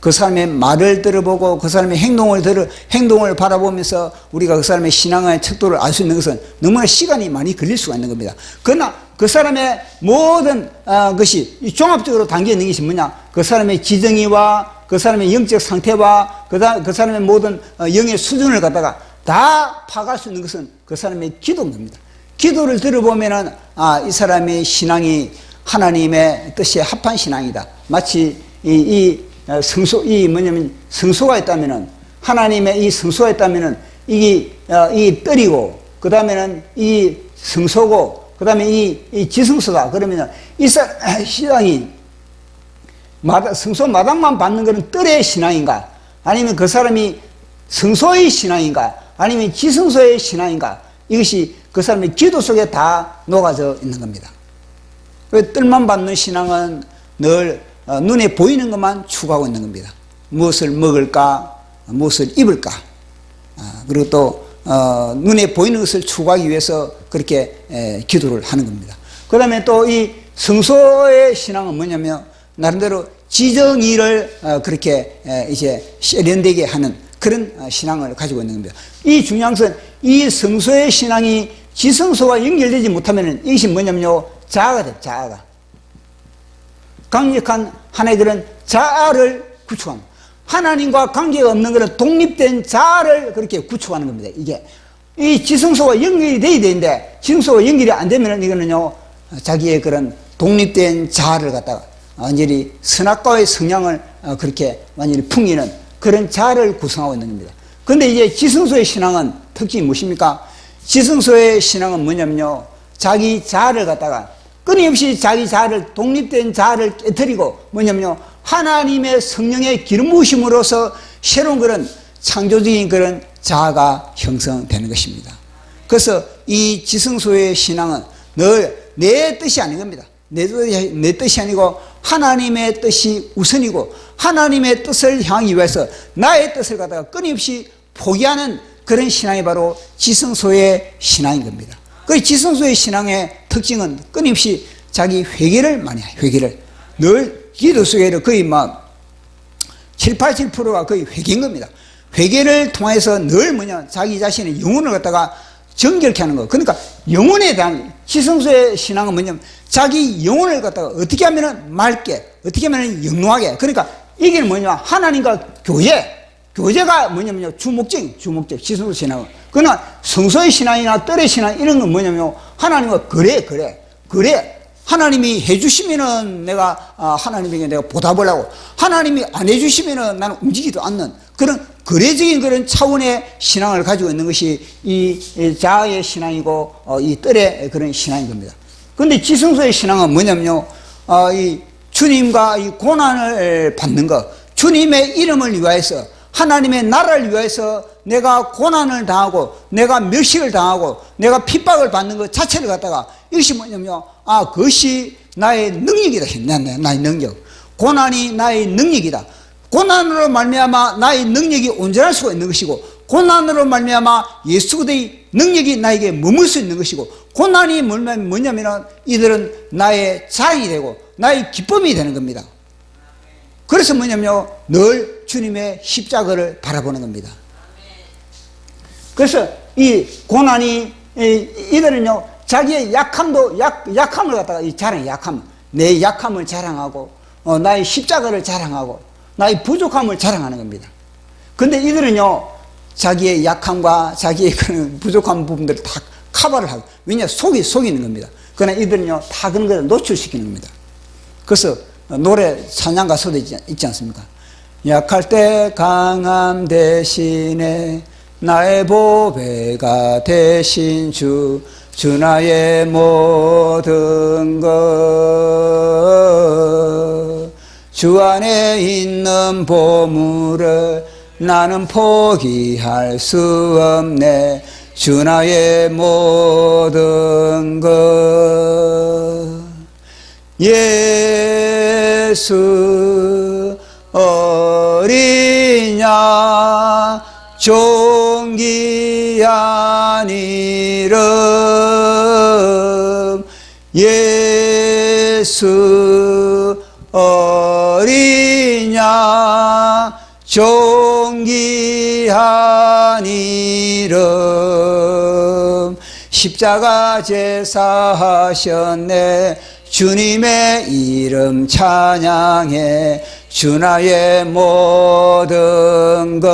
그 사람의 말을 들어보고 그 사람의 행동을 바라보면서 우리가 그 사람의 신앙의 척도를 알 수 있는 것은 너무나 시간이 많이 걸릴 수가 있는 겁니다. 그러나 그 사람의 모든 것이 종합적으로 담겨 있는 것이 뭐냐? 그 사람의 지정의와 그 사람의 영적 상태와 그 사람의 모든 영의 수준을 갖다가 다 파악할 수 있는 것은 그 사람의 기도인 겁니다. 기도를 들어보면은 이 사람의 신앙이 하나님의 뜻에 합한 신앙이다. 마치 성소가 있다면은, 하나님의 이 성소가 있다면은 이 뜰이고, 그 다음에는 이 성소고, 그 다음에 이 지성소다. 그러면은 이 신앙이 성소 마당만 받는 것은 뜰의 신앙인가? 아니면 그 사람이 성소의 신앙인가? 아니면 지성소의 신앙인가? 이것이 그 사람의 기도 속에 다 녹아져 있는 겁니다. 뜰만 받는 신앙은 늘 눈에 보이는 것만 추구하고 있는 겁니다. 무엇을 먹을까? 무엇을 입을까? 그리고 또 눈에 보이는 것을 추구하기 위해서 그렇게 기도를 하는 겁니다. 그 다음에 또 이 성소의 신앙은 뭐냐면 나름대로 지정의를 그렇게 이제 세련되게 하는 그런 신앙을 가지고 있는 겁니다. 이 중요한 것은 이 성소의 신앙이 지성소와 연결되지 못하면 이것이 뭐냐면요, 자아가 돼요. 자아가. 강력한 하나의 그런 자아를 구축합니다. 하나님과 관계가 없는 그런 독립된 자아를 그렇게 구축하는 겁니다. 이게 이 지성소와 연결이 돼야 되는데 지성소와 연결이 안 되면은 이거는요, 자기의 그런 독립된 자아를 갖다가 완전히 선악과의 성향을 그렇게 완전히 풍기는 그런 자아를 구성하고 있는 겁니다. 그런데 이제 지성소의 신앙은 특징이 무엇입니까? 지성소의 신앙은 뭐냐면요, 자기 자아를 갖다가 끊임없이 자기 자아를, 독립된 자아를 깨뜨리고 뭐냐면요, 하나님의 성령의 기름 부으심으로써 새로운 그런 창조적인 그런 자아가 형성되는 것입니다. 그래서 이 지성소의 신앙은 늘 내 뜻이 아닌 겁니다. 내 뜻이 아니고 하나님의 뜻이 우선이고 하나님의 뜻을 향하기 위해서 나의 뜻을 갖다가 끊임없이 포기하는 그런 신앙이 바로 지성소의 신앙인 겁니다. 그 지성소의 신앙의 특징은 끊임없이 자기 회개를 많이 해요. 회개를 늘 기도 속에는 거의 막 7, 87%가 거의 회개인 겁니다. 회개를 통해서 늘 뭐냐 자기 자신의 영혼을 갖다가 정결케 하는 거. 그러니까 영혼에 대한 지성소의 신앙은 뭐냐면 자기 영혼을 갖다가 어떻게 하면은 맑게, 어떻게 하면은 영롱하게. 그러니까 이게 뭐냐 하나님과 교제가 뭐냐면요 주목적 지성소 신앙은. 그러나 성소의 신앙이나 뜰의 신앙 이런 건 뭐냐면 하나님과 그래 하나님이 해주시면은 내가 하나님에게 내가 보답을 하고 하나님이 안 해주시면은 나는 움직이지도 않는 그런 거래적인 그런 차원의 신앙을 가지고 있는 것이 이 자아의 신앙이고 이 뜰의 그런 신앙인 겁니다. 그런데 지성소의 신앙은 뭐냐면요 이 주님과 이 고난을 받는 것, 주님의 이름을 위하여서 하나님의 나라를 위해서 내가 고난을 당하고 내가 멸시를 당하고 내가 핍박을 받는 것 자체를 갖다가 이것이 뭐냐면요 그것이 나의 능력이다. 나의 능력. 고난이 나의 능력이다. 고난으로 말미암아 나의 능력이 온전할 수가 있는 것이고 고난으로 말미암아 예수 그리스도의 능력이 나에게 머물 수 있는 것이고 고난이 뭐냐면은 이들은 나의 자랑이 되고 나의 기쁨이 되는 겁니다. 그래서 뭐냐면요 늘 주님의 십자가를 바라보는 겁니다. 그래서 이 고난이 이들은요 자기의 약함을 갖다가 이 자랑, 내 약함을 자랑하고 나의 십자가를 자랑하고 나의 부족함을 자랑하는 겁니다. 근데 이들은요 자기의 약함과 자기의 그런 부족한 부분들을 다 커버를 하고 왜냐 속이는 겁니다. 그러나 이들은요 다 그런 것을 노출시키는 겁니다. 그래서 노래 찬양 가사도 있지 않습니까? 약할 때 강함 대신에 나의 보배가 되신 주 나의 모든 것 주 안에 있는 보물을 나는 포기할 수 없네 주 나의 모든 것 예수 어린 양 존귀한 이름 예수 어린 양 존귀한 이름 십자가 제사하셨네 주님의 이름 찬양해 주 나의 모든 것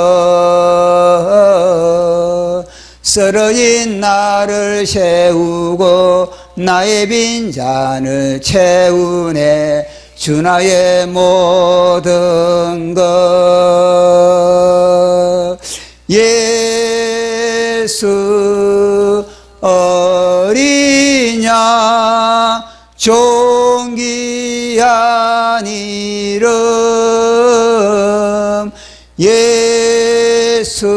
쓰러진 나를 세우고 나의 빈잔을 채우네 주 나의 모든 것 예수 어린 양 존귀한 이름 예수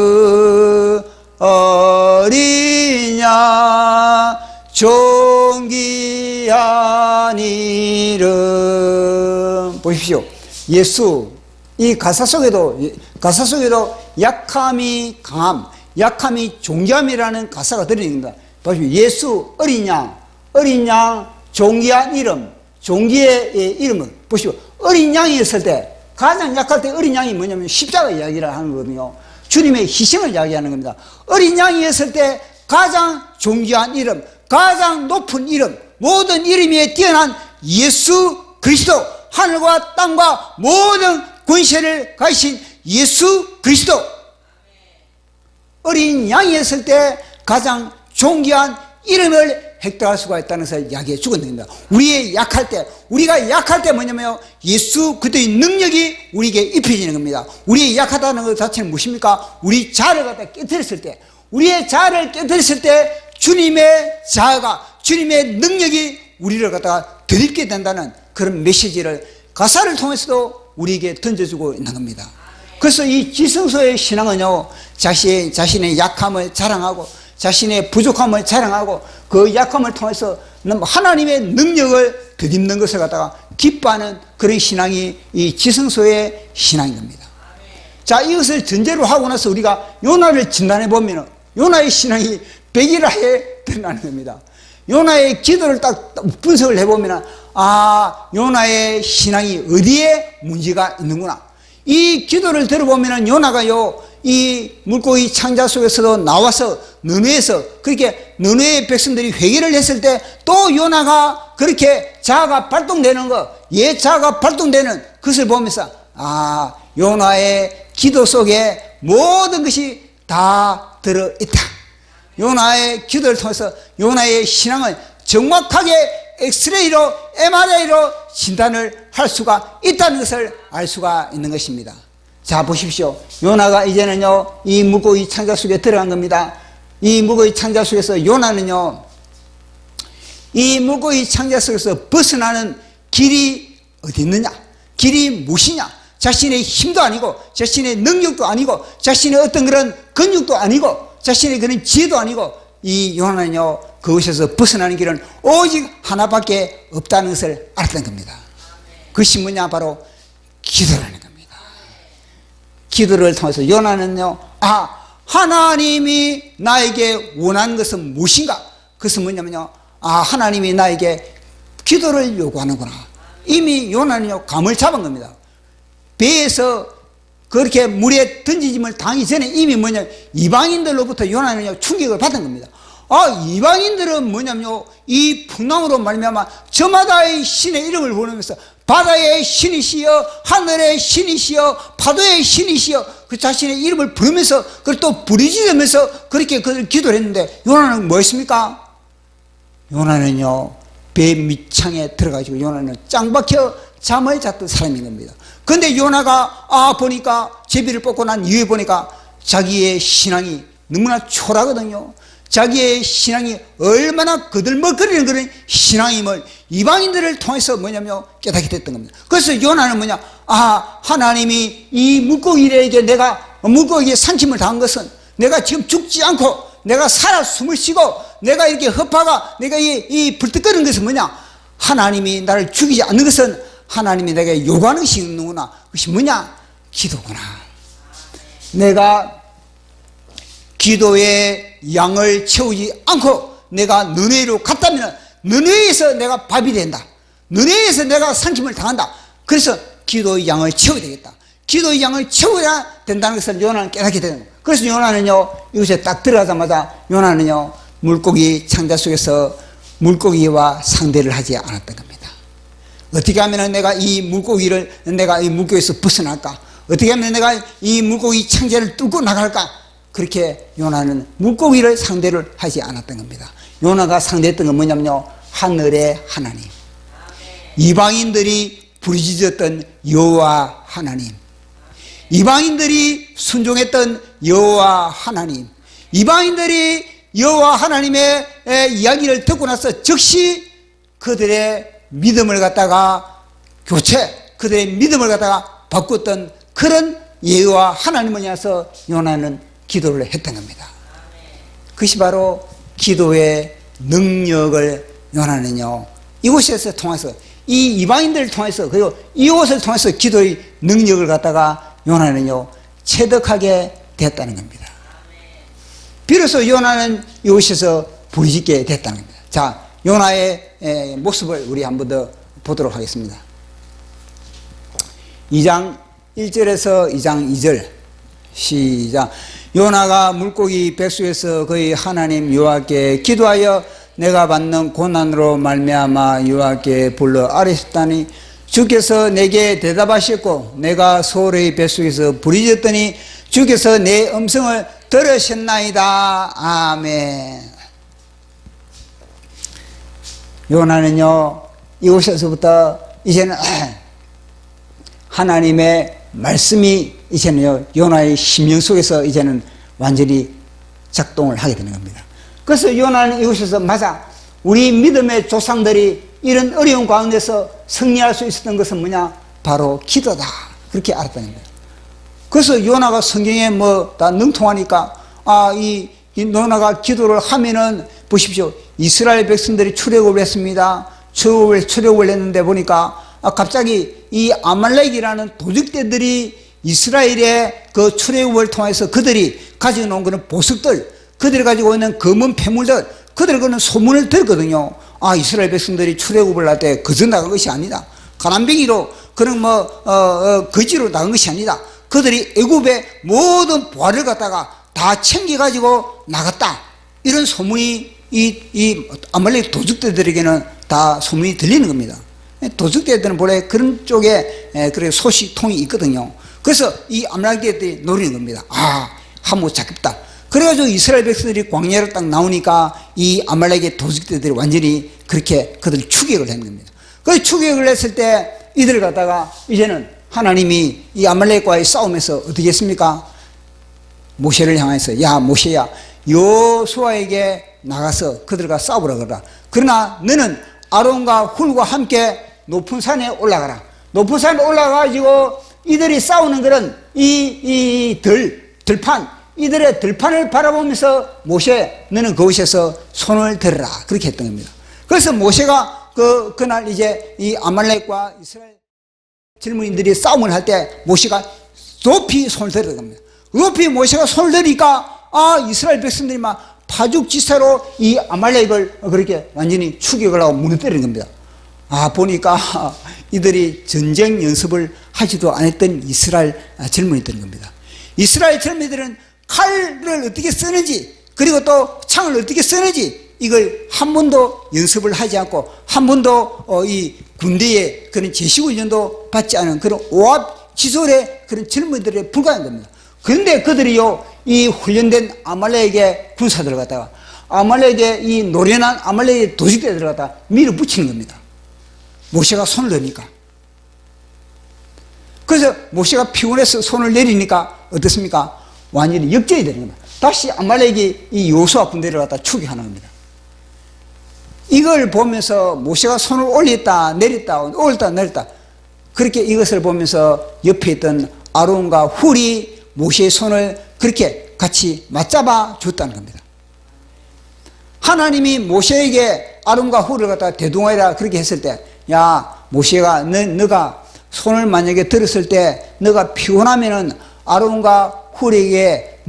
어린 양 존귀한 이름 보십시오. 예수 이 가사 속에도 약함이 강함, 약함이 존귀함이라는 가사가 들어있습니다. 보십시오. 예수 어린 양 존귀한 이름, 존귀의 이름은 보시오. 어린 양이었을 때 가장 약할 때 어린 양이 뭐냐면 십자가 이야기를 하는 거거든요. 주님의 희생을 이야기하는 겁니다. 어린 양이었을 때 가장 존귀한 이름, 가장 높은 이름, 모든 이름에 뛰어난 예수 그리스도, 하늘과 땅과 모든 권세를 가지신 예수 그리스도. 어린 양이었을 때 가장 존귀한 이름을 획득할 수가 있다는 것을 이야기해 주고 있는 겁니다. 우리가 약할 때 뭐냐면요, 예수 그리스도의 능력이 우리에게 입혀지는 겁니다. 우리의 약하다는 것 자체는 무엇입니까? 우리 자아를 갖다 깨뜨렸을 때, 우리의 자아를 깨뜨렸을 때 주님의 자아가, 주님의 능력이 우리를 갖다가 드립게 된다는 그런 메시지를 가사를 통해서도 우리에게 던져주고 있는 겁니다. 그래서 이 지성소의 신앙은요, 자신의 약함을 자랑하고 자신의 부족함을 자랑하고 그 약함을 통해서 하나님의 능력을 덧입는 것을 갖다가 기뻐하는 그런 신앙이 이 지성소의 신앙인 겁니다. 자, 이것을 전제로 하고 나서 우리가 요나를 진단해 보면 요나의 신앙이 백일하에 드러나는 겁니다. 요나의 기도를 딱 분석을 해보면 요나의 신앙이 어디에 문제가 있는구나. 이 기도를 들어보면 요나가요, 이 물고기 창자 속에서도 나와서 너네에서 그렇게 너네의 백성들이 회개를 했을 때 또 요나가 그렇게 자아가 발동되는 거, 자아가 발동되는 것을 보면서 요나의 기도 속에 모든 것이 다 들어있다. 요나의 기도를 통해서 요나의 신앙은 정확하게 엑스레이로 MRI로 진단을 할 수가 있다는 것을 알 수가 있는 것입니다. 자, 보십시오. 요나가 이제는요 이 물고기 창자 속에 들어간 겁니다. 이 물고기 창자 속에서 요나는요 이 물고기 창자 속에서 벗어나는 길이 어디 있느냐, 길이 무엇이냐, 자신의 힘도 아니고 자신의 능력도 아니고 자신의 어떤 그런 근육도 아니고 자신의 그런 지혜도 아니고 이 요나는요 그것에서 벗어나는 길은 오직 하나밖에 없다는 것을 알았던 겁니다. 그것이 뭐냐, 바로 기도라는 겁니다. 기도를 통해서 요나는요 하나님이 나에게 원하는 것은 무엇인가, 그것은 뭐냐면요 하나님이 나에게 기도를 요구하는구나. 이미 요나는요 감을 잡은 겁니다. 배에서 그렇게 물에 던지짐을 당하기 전에 이미 이방인들로부터 요나는요 충격을 받은 겁니다. 이방인들은 뭐냐면요 이 풍랑으로 말미암아 저마다의 신의 이름을 부르면서 바다의 신이시여, 하늘의 신이시여, 파도의 신이시여, 그 자신의 이름을 부르면서 그걸 또 부르짖으면서 그렇게 그들 기도를 했는데 요나는 뭐 했습니까? 요나는요 배 밑창에 들어가지고 요나는 짱박혀 잠을 잤던 사람인 겁니다. 근데 요나가 보니까 제비를 뽑고 난 이후에 보니까 자기의 신앙이 너무나 초라하거든요. 자기의 신앙이 얼마나 거들먹거리는 그런 신앙임을 이방인들을 통해서 뭐냐면 깨닫게 됐던 겁니다. 그래서 요나는 하나님이 이 물고기에게 내가 물고기에 상침을 당한 것은 내가 지금 죽지 않고 내가 살아 숨을 쉬고 내가 이렇게 허파가 내가 이 불떡거리는 것은 뭐냐, 하나님이 나를 죽이지 않는 것은 하나님이 내게 요구하는 것이 있는구나. 그것이 뭐냐, 기도구나. 내가 기도의 양을 채우지 않고 내가 너네로 갔다면 너네에서 내가 밥이 된다, 너네에서 내가 상심을 당한다. 그래서 기도의 양을 채워야 되겠다. 기도의 양을 채워야 된다는 것을 요나는 깨닫게 되는 거예요. 그래서 요나는요 이곳에 딱 들어가자마자 요나는요 물고기 창자 속에서 물고기와 상대를 하지 않았던 겁니다. 어떻게 하면 내가 이 물고기에서 벗어날까, 어떻게 하면 내가 이 물고기 창자를 뚫고 나갈까, 그렇게 요나는 물고기를 상대를 하지 않았던 겁니다. 요나가 상대했던 건 뭐냐면요 하늘의 하나님, 이방인들이 부르짖었던 여호와 하나님, 이방인들이 순종했던 여호와 하나님, 이방인들이 여호와 하나님의 이야기를 듣고 나서 즉시 그들의 믿음을 갖다가 그들의 믿음을 갖다가 바꿨던 그런 여호와 하나님을 향해서 요나는 기도를 했던 겁니다. 그것이 바로 기도의 능력을 요나는요 이곳에서 통해서 이 이방인들을 통해서 그리고 이곳을 통해서 기도의 능력을 갖다가 요나는요 체득하게 됐다는 겁니다. 비로소 요나는 이곳에서 부르짖게 됐다는 겁니다. 자, 요나의 모습을 우리 한 번 더 보도록 하겠습니다. 2장 1절에서 2장 2절 시작. 요나가 물고기 뱃속에서 그의 하나님 여호와께 기도하여 내가 받는 고난으로 말미암아 여호와께 불러 아뢰었다니 주께서 내게 대답하셨고 내가 소의 뱃속에서 부르짖었더니 주께서 내 음성을 들으셨나이다. 아멘. 요나는요 이곳에서부터 이제는 하나님의 말씀이 이제는요 요나의 심령 속에서 이제는 완전히 작동을 하게 되는 겁니다. 그래서 요나는 이곳에서 맞아, 우리 믿음의 조상들이 이런 어려운 가운데서 승리할 수 있었던 것은 뭐냐, 바로 기도다, 그렇게 알았다는 거예요. 그래서 요나가 성경에 다 능통하니까 이 요나가 기도를 하면은 보십시오, 이스라엘 백성들이 출애굽을 했습니다. 출애굽을 했는데 보니까 갑자기 이 아말렉이라는 도적대들이 이스라엘의 그 출애굽을 통해서 그들이 가지고 놓은 그런 보석들, 그들이 가지고 있는 검은 폐물들, 그들의 그런 소문을 들었거든요. 아, 이스라엘 백성들이 출애굽을 할 때 거저 나간 것이 아니다. 가난뱅이로 그런 거지로 나간 것이 아니다. 그들이 애굽의 모든 보화를 갖다가 다 챙겨가지고 나갔다. 이런 소문이 이 아말렉 도적대들에게는 다 소문이 들리는 겁니다. 도적대들은 원래 그런 쪽에 그래 소식통이 있거든요. 그래서 이 아말렉들이 노리는 겁니다. 아, 한몫 잡겠다. 그래가지고 이스라엘 백성들이 광야로 딱 나오니까 이 아말렉의 도적대들이 완전히 그렇게 그들을 추격을 한 겁니다. 그 추격을 했을 때 이들을 갖다가 이제는 하나님이 이 아말렉과의 싸움에서 어떻게 했습니까? 모세를 향해서 야 모세야 여호수아에게 나가서 그들과 싸우라 그러라. 그러나 너는 아론과 훌과 함께 높은 산에 올라가라. 높은 산에 올라가가지고 이들이 싸우는 그런 들판, 이들의 들판을 바라보면서 모세 너는 그곳에서 손을 들어라. 그렇게 했던 겁니다. 그래서 모세가 그날 이제 이 아말렉과 이스라엘 젊은이들이 싸움을 할 때 모세가 높이 손을 들었던 겁니다. 높이 모세가 손을 들으니까 이스라엘 백성들이 막 파죽지세로 이 아말렉을 그렇게 완전히 추격을 하고 무너뜨리는 겁니다. 보니까 이들이 전쟁 연습을 하지도 않았던 이스라엘 젊은이들인 겁니다. 이스라엘 젊은이들은 칼을 어떻게 쓰는지, 그리고 또 창을 어떻게 쓰는지 이걸 한 번도 연습을 하지 않고 한 번도 이 군대의 그런 제시훈련도 받지 않은 그런 오합지졸의 그런 젊은이들에 불과한 겁니다. 그런데 그들이요, 이 훈련된 아말렉의 군사들을 갖다가 아말렉의 이 노련한 아말렉의 도적들을 갖다가 밀어붙이는 겁니다. 모세가 손을 넣으니까. 그래서 모세가 피곤해서 손을 내리니까 어떻습니까? 완전히 역전이 되는 겁니다. 다시 아말렉이 이 여호수아 군대를 갖다 추격하는 겁니다. 이걸 보면서 모세가 손을 올렸다 내렸다 올렸다 내렸다, 그렇게 이것을 보면서 옆에 있던 아론과 훌이 모세의 손을 그렇게 같이 맞잡아 줬다는 겁니다. 하나님이 모세에게 아론과 훌을 갖다가 대동하라 그렇게 했을 때, 야 모세가 너가 손을 만약에 들었을 때 너가 피곤하면은 아론과 훌에게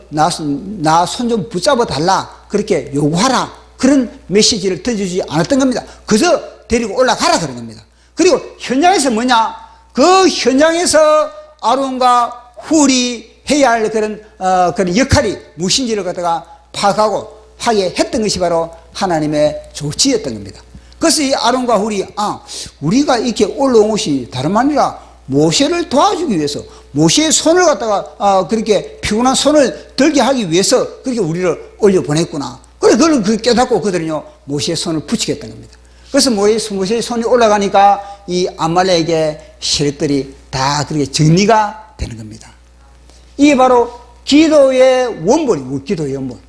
나 손 좀 붙잡아 달라 그렇게 요구하라, 그런 메시지를 들려주지 않았던 겁니다. 그저 데리고 올라가라 그런 겁니다. 그리고 현장에서 뭐냐, 그 현장에서 아론과 훌이 해야 할 그런 역할이 무엇인지를 갖다가 파악하고 하게 했던 것이 바로 하나님의 조치였던 겁니다. 그래서 이 아론과 훌이 우리가 이렇게 올라온 것이 다름 아니라 모세를 도와주기 위해서, 모세의 손을 갖다가 그렇게 피곤한 손을 들게 하기 위해서 그렇게 우리를 올려보냈구나. 그래, 그걸 깨닫고 그들은요 모세의 손을 붙이겠다는 겁니다. 그래서 모세의 손이 올라가니까 이 아말렉의 세력들이 다 그렇게 정리가 되는 겁니다. 이게 바로 기도의 원본이고, 기도의 원본.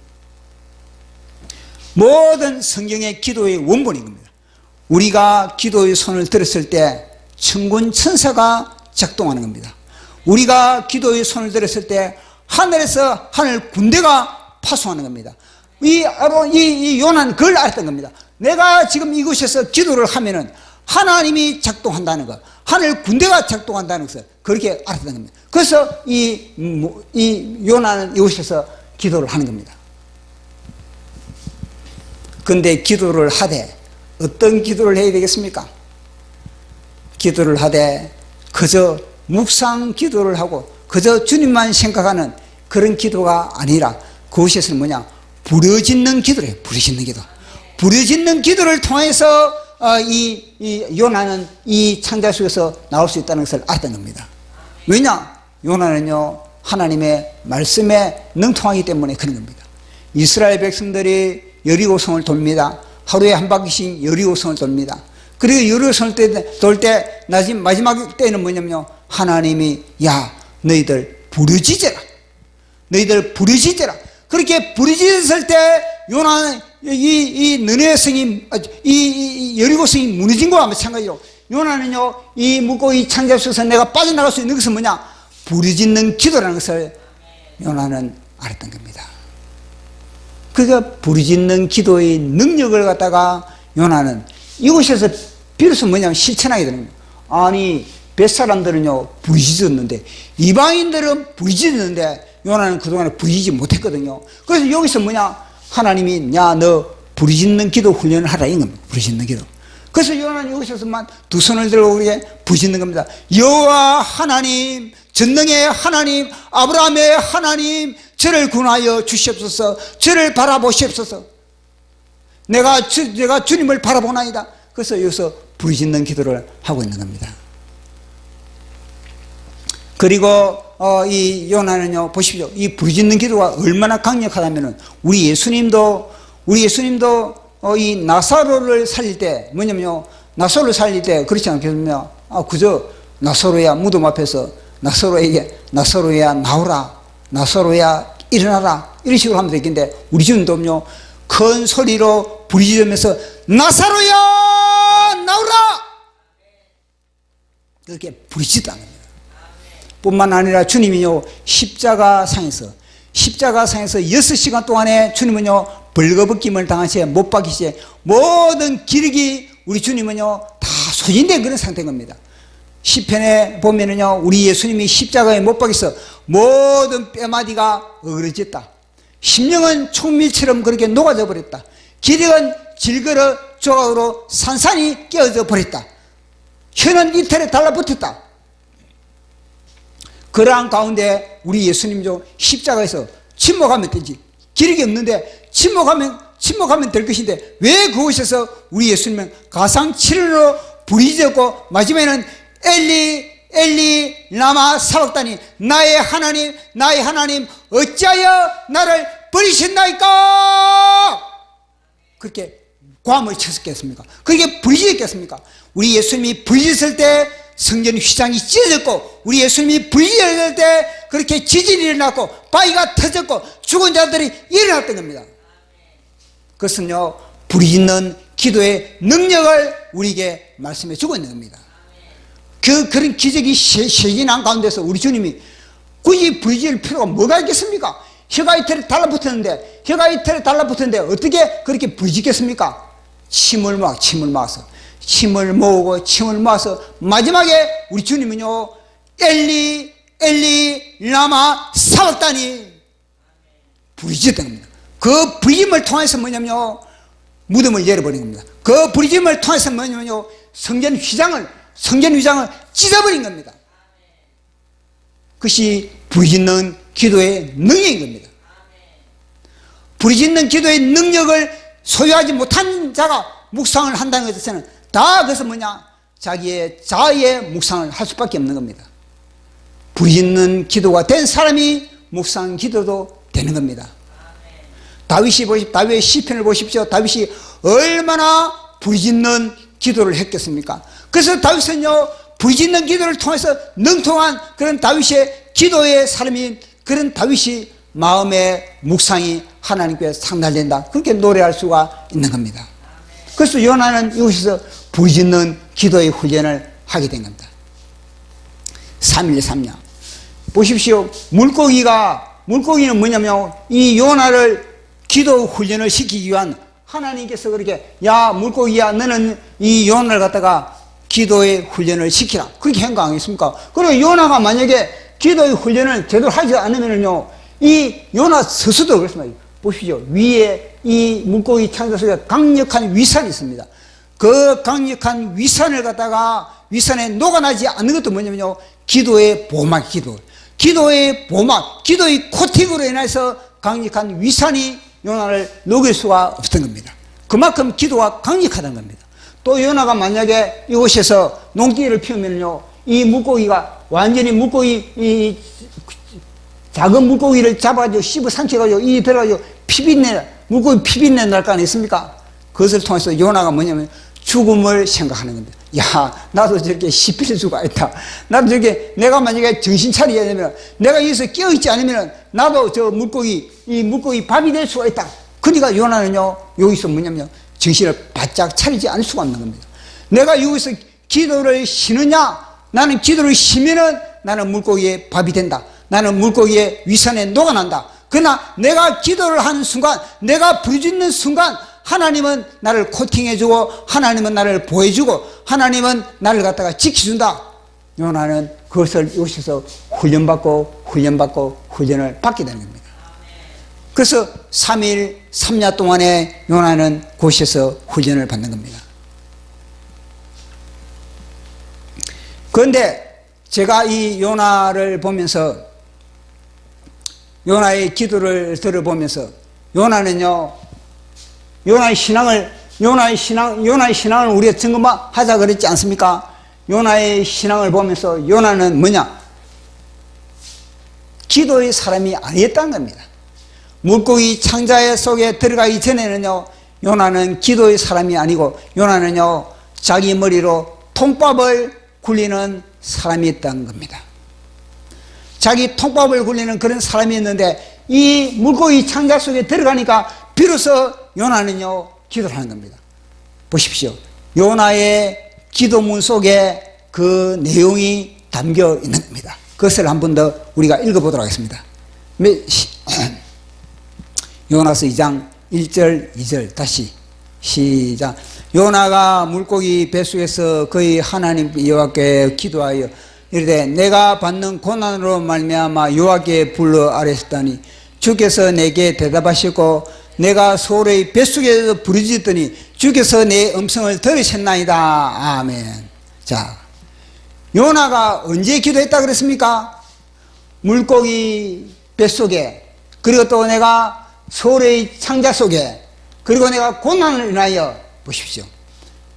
모든 성경의 기도의 원본인 겁니다. 우리가 기도의 손을 들었을 때 천군 천사가 작동하는 겁니다. 우리가 기도의 손을 들었을 때 하늘에서 하늘 군대가 파송하는 겁니다. 이 요나는 그걸 알았던 겁니다. 내가 지금 이곳에서 기도를 하면은 하나님이 작동한다는 것, 하늘 군대가 작동한다는 것을 그렇게 알았던 겁니다. 그래서 이 요나는 이곳에서 기도를 하는 겁니다. 그런데 기도를 하되 어떤 기도를 해야 되겠습니까? 기도를 하되 그저 묵상 기도를 하고 그저 주님만 생각하는 그런 기도가 아니라 그곳에서는 뭐냐, 부르짖는 기도를 해요. 부르짖는 기도. 부르짖는 기도를 통해서 이 요나는 이 창자 속에서 나올 수 있다는 것을 알았던 겁니다. 왜냐? 요나는요 하나님의 말씀에 능통하기 때문에 그런 겁니다. 이스라엘 백성들이 여리고성을 돕니다. 하루에 한 바퀴씩 여리고성을 돕니다. 그리고 여리고성을 돌 때 마지막 때는 뭐냐면요, 하나님이 야 너희들 부르짖어라, 너희들 부르짖어라. 그렇게 부르짖었을 때 요나는 이 느네의 성이 이 여리고성이 무너진 거와 마찬가지로 요나는요 이 묻고 이 창자 속에서 내가 빠져나갈 수 있는 것은 뭐냐, 부르짖는 기도라는 것을 요나는 알았던 겁니다. 그러니까 부르짖는 기도의 능력을 갖다가 요나는 이곳에서 비로소 뭐냐면 실천하게 되는 거예요. 아니, 뱃사람들은요, 부르짖었는데, 이방인들은 부르짖었는데, 요나는 그동안에 부르짖지 못했거든요. 그래서 여기서 뭐냐, 하나님이, 야, 너 부르짖는 기도 훈련을 하라, 이 겁니다. 부르짖는 기도. 그래서 요나는 여기서만 두 손을 들고 우리에게 부르짖는 겁니다. 여호와 하나님, 전능의 하나님, 아브라함의 하나님, 저를 구원하여 주시옵소서, 저를 바라보시옵소서. 내가 주님을 바라보나이다. 그래서 여기서 부르짖는 기도를 하고 있는 겁니다. 그리고 이 요나는요, 보십시오. 이 부르짖는 기도가 얼마나 강력하다면은 우리 예수님도 이 나사로를 살릴 때 뭐냐면요, 나사로를 살릴 때 그렇지 않겠습니까? 그저 나사로야 무덤 앞에서 나사로야 나오라, 나사로야 일어나라, 이런 식으로 하면 되겠는데 우리 주님도요, 큰 소리로 부르짖으면서 나사로야 나오라, 그렇게 부르짖다는 겁니다. 뿐만 아니라 주님이요, 십자가상에서 6시간 동안에 주님은요, 벌거벗김을 당하시에 못 박히시에 모든 기력이 우리 주님은요 다 소진된 그런 상태인 겁니다. 시편에 보면은요, 우리 예수님이 십자가에 못 박혀서 모든 뼈마디가 어그러졌다. 심령은 총밀처럼 그렇게 녹아져 버렸다. 기력은 질거러 조각으로 산산이 깨어져 버렸다. 혀는 이틀에 달라붙었다. 그러한 가운데 우리 예수님도 십자가에서 침묵하면 되지. 기력이 없는데 침묵하면 될 것인데 왜 그곳에서 우리 예수님은 가상칠언으로 부르짖었고 마지막에는 엘리 엘리 라마 사박다니, 나의 하나님 어찌하여 나를 버리셨나이까? 그렇게 고함을 쳤겠습니까? 그렇게 부르짖었겠습니까? 우리 예수님이 부르짖을 때 성전 휘장이 찢어졌고, 우리 예수님이 부르짖을 때 그렇게 지진이 일어났고 바위가 터졌고 죽은 자들이 일어났던 겁니다. 그것은요, 부르짖는 기도의 능력을 우리에게 말씀해 주고 있는 겁니다. 그런 기적이 세진한 가운데서 우리 주님이 굳이 부르짖을 필요가 뭐가 있겠습니까? 혀가 이틀에 달라붙었는데 어떻게 그렇게 부르짖겠습니까? 침을 모아서 마지막에 우리 주님은요, 엘리 라마 사박다니 부르짖었던 겁니다. 그 부르짖음을 통해서 뭐냐면요, 무덤을 열어버린 겁니다. 그 부르짖음을 통해서 뭐냐면요, 성전 휘장을 찢어버린 겁니다. 그것이 부르짖는 기도의 능력인 겁니다. 부르짖는 기도의 능력을 소유하지 못한 자가 묵상을 한다는 것에서는 다 그것은 뭐냐, 자기의 자아의 묵상을 할 수밖에 없는 겁니다. 부르짖는 기도가 된 사람이 묵상 기도도 되는 겁니다. 다윗의 시편을 보십시오. 다윗이 얼마나 부르짖는 기도를 했겠습니까? 그래서 다윗은요, 부르짖는 기도를 통해서 능통한 그런 다윗의 기도의 사람인 그런 다윗이 마음의 묵상이 하나님께 상달된다, 그렇게 노래할 수가 있는 겁니다. 그래서 요나는 이곳에서 부르짖는 기도의 훈련을 하게 된 겁니다. 3.1.3년 보십시오. 물고기는 뭐냐면 이 요나를 기도 훈련을 시키기 위한, 하나님께서 그렇게, 야 물고기야, 너는 이 요나를 갖다가 기도의 훈련을 시키라, 그렇게 한 거 아니겠습니까? 그리고 요나가 만약에 기도의 훈련을 제대로 하지 않으면요, 이 요나 스스로 그렇습니다. 보십시오. 위에 이 물고기 창자 속에 강력한 위산이 있습니다. 그 강력한 위산을 갖다가, 위산에 녹아나지 않는 것도 뭐냐면요, 기도의 보호막, 기도의 보호막, 기도의 코팅으로 인해서 강력한 위산이 요나를 녹일 수가 없던 겁니다. 그만큼 기도가 강력하다는 겁니다. 또 요나가 만약에 이곳에서 농기를 피우면요, 이 물고기가 완전히 이 작은 물고기를 잡아가지고 씹어 삼켜가지고 이 들어가지고 물고기 피비린내 날 거 아니겠습니까? 그것을 통해서 요나가 뭐냐면 죽음을 생각하는 겁니다. 야, 나도 저렇게 씹힐 수가 있다. 나도 저렇게, 내가 만약에 정신 차리게 되면, 내가 여기서 깨어있지 않으면 나도 이 물고기 밥이 될 수가 있다. 그러니까 요나는요, 여기서 뭐냐면 정신을 바짝 차리지 않을 수가 없는 겁니다. 내가 여기서 기도를 쉬느냐, 나는 기도를 쉬면은 나는 물고기의 밥이 된다. 나는 물고기의 위산에 녹아난다. 그러나 내가 기도를 하는 순간, 내가 부르짖는 순간 하나님은 나를 코팅해주고 하나님은 나를 보여주고 하나님은 나를 갖다가 지켜준다. 요나는 그것을 이곳에서 훈련받고 훈련을 받게 되는 겁니다. 그래서 3일 3야 동안에 요나는 곳에서 훈련을 받는 겁니다. 그런데 제가 이 요나를 보면서 요나의 기도를 들어보면서 요나는요, 요나의 신앙을 우리가 점검하자 그랬지 않습니까? 요나의 신앙을 보면서 요나는 뭐냐? 기도의 사람이 아니었다는 겁니다. 물고기 창자 속에 들어가기 전에는요, 요나는 기도의 사람이 아니고 요나는요, 자기 머리로 통밥을 굴리는 사람이었다는 겁니다. 자기 통밥을 굴리는 그런 사람이었는데 이 물고기 창자 속에 들어가니까 비로소 요나는요, 기도를 하는 겁니다. 보십시오. 요나의 기도문 속에 그 내용이 담겨 있는 겁니다. 그것을 한 번 더 우리가 읽어보도록 하겠습니다. 요나서 2장 1절 2절 다시 시작. 요나가 물고기 뱃속에서 그의 하나님 여호와께 기도하여 이르되 내가 받는 고난으로 말미암아 여호와께 불러 아뢰었다니 주께서 내게 대답하시고 내가 소의 뱃속에서 부르짖더니 주께서 내 음성을 들으셨나이다. 아멘. 자, 요나가 언제 기도했다 그랬습니까? 물고기 뱃속에, 그리고 또 내가 소의 창자 속에, 그리고 내가 고난을 인하여. 보십시오.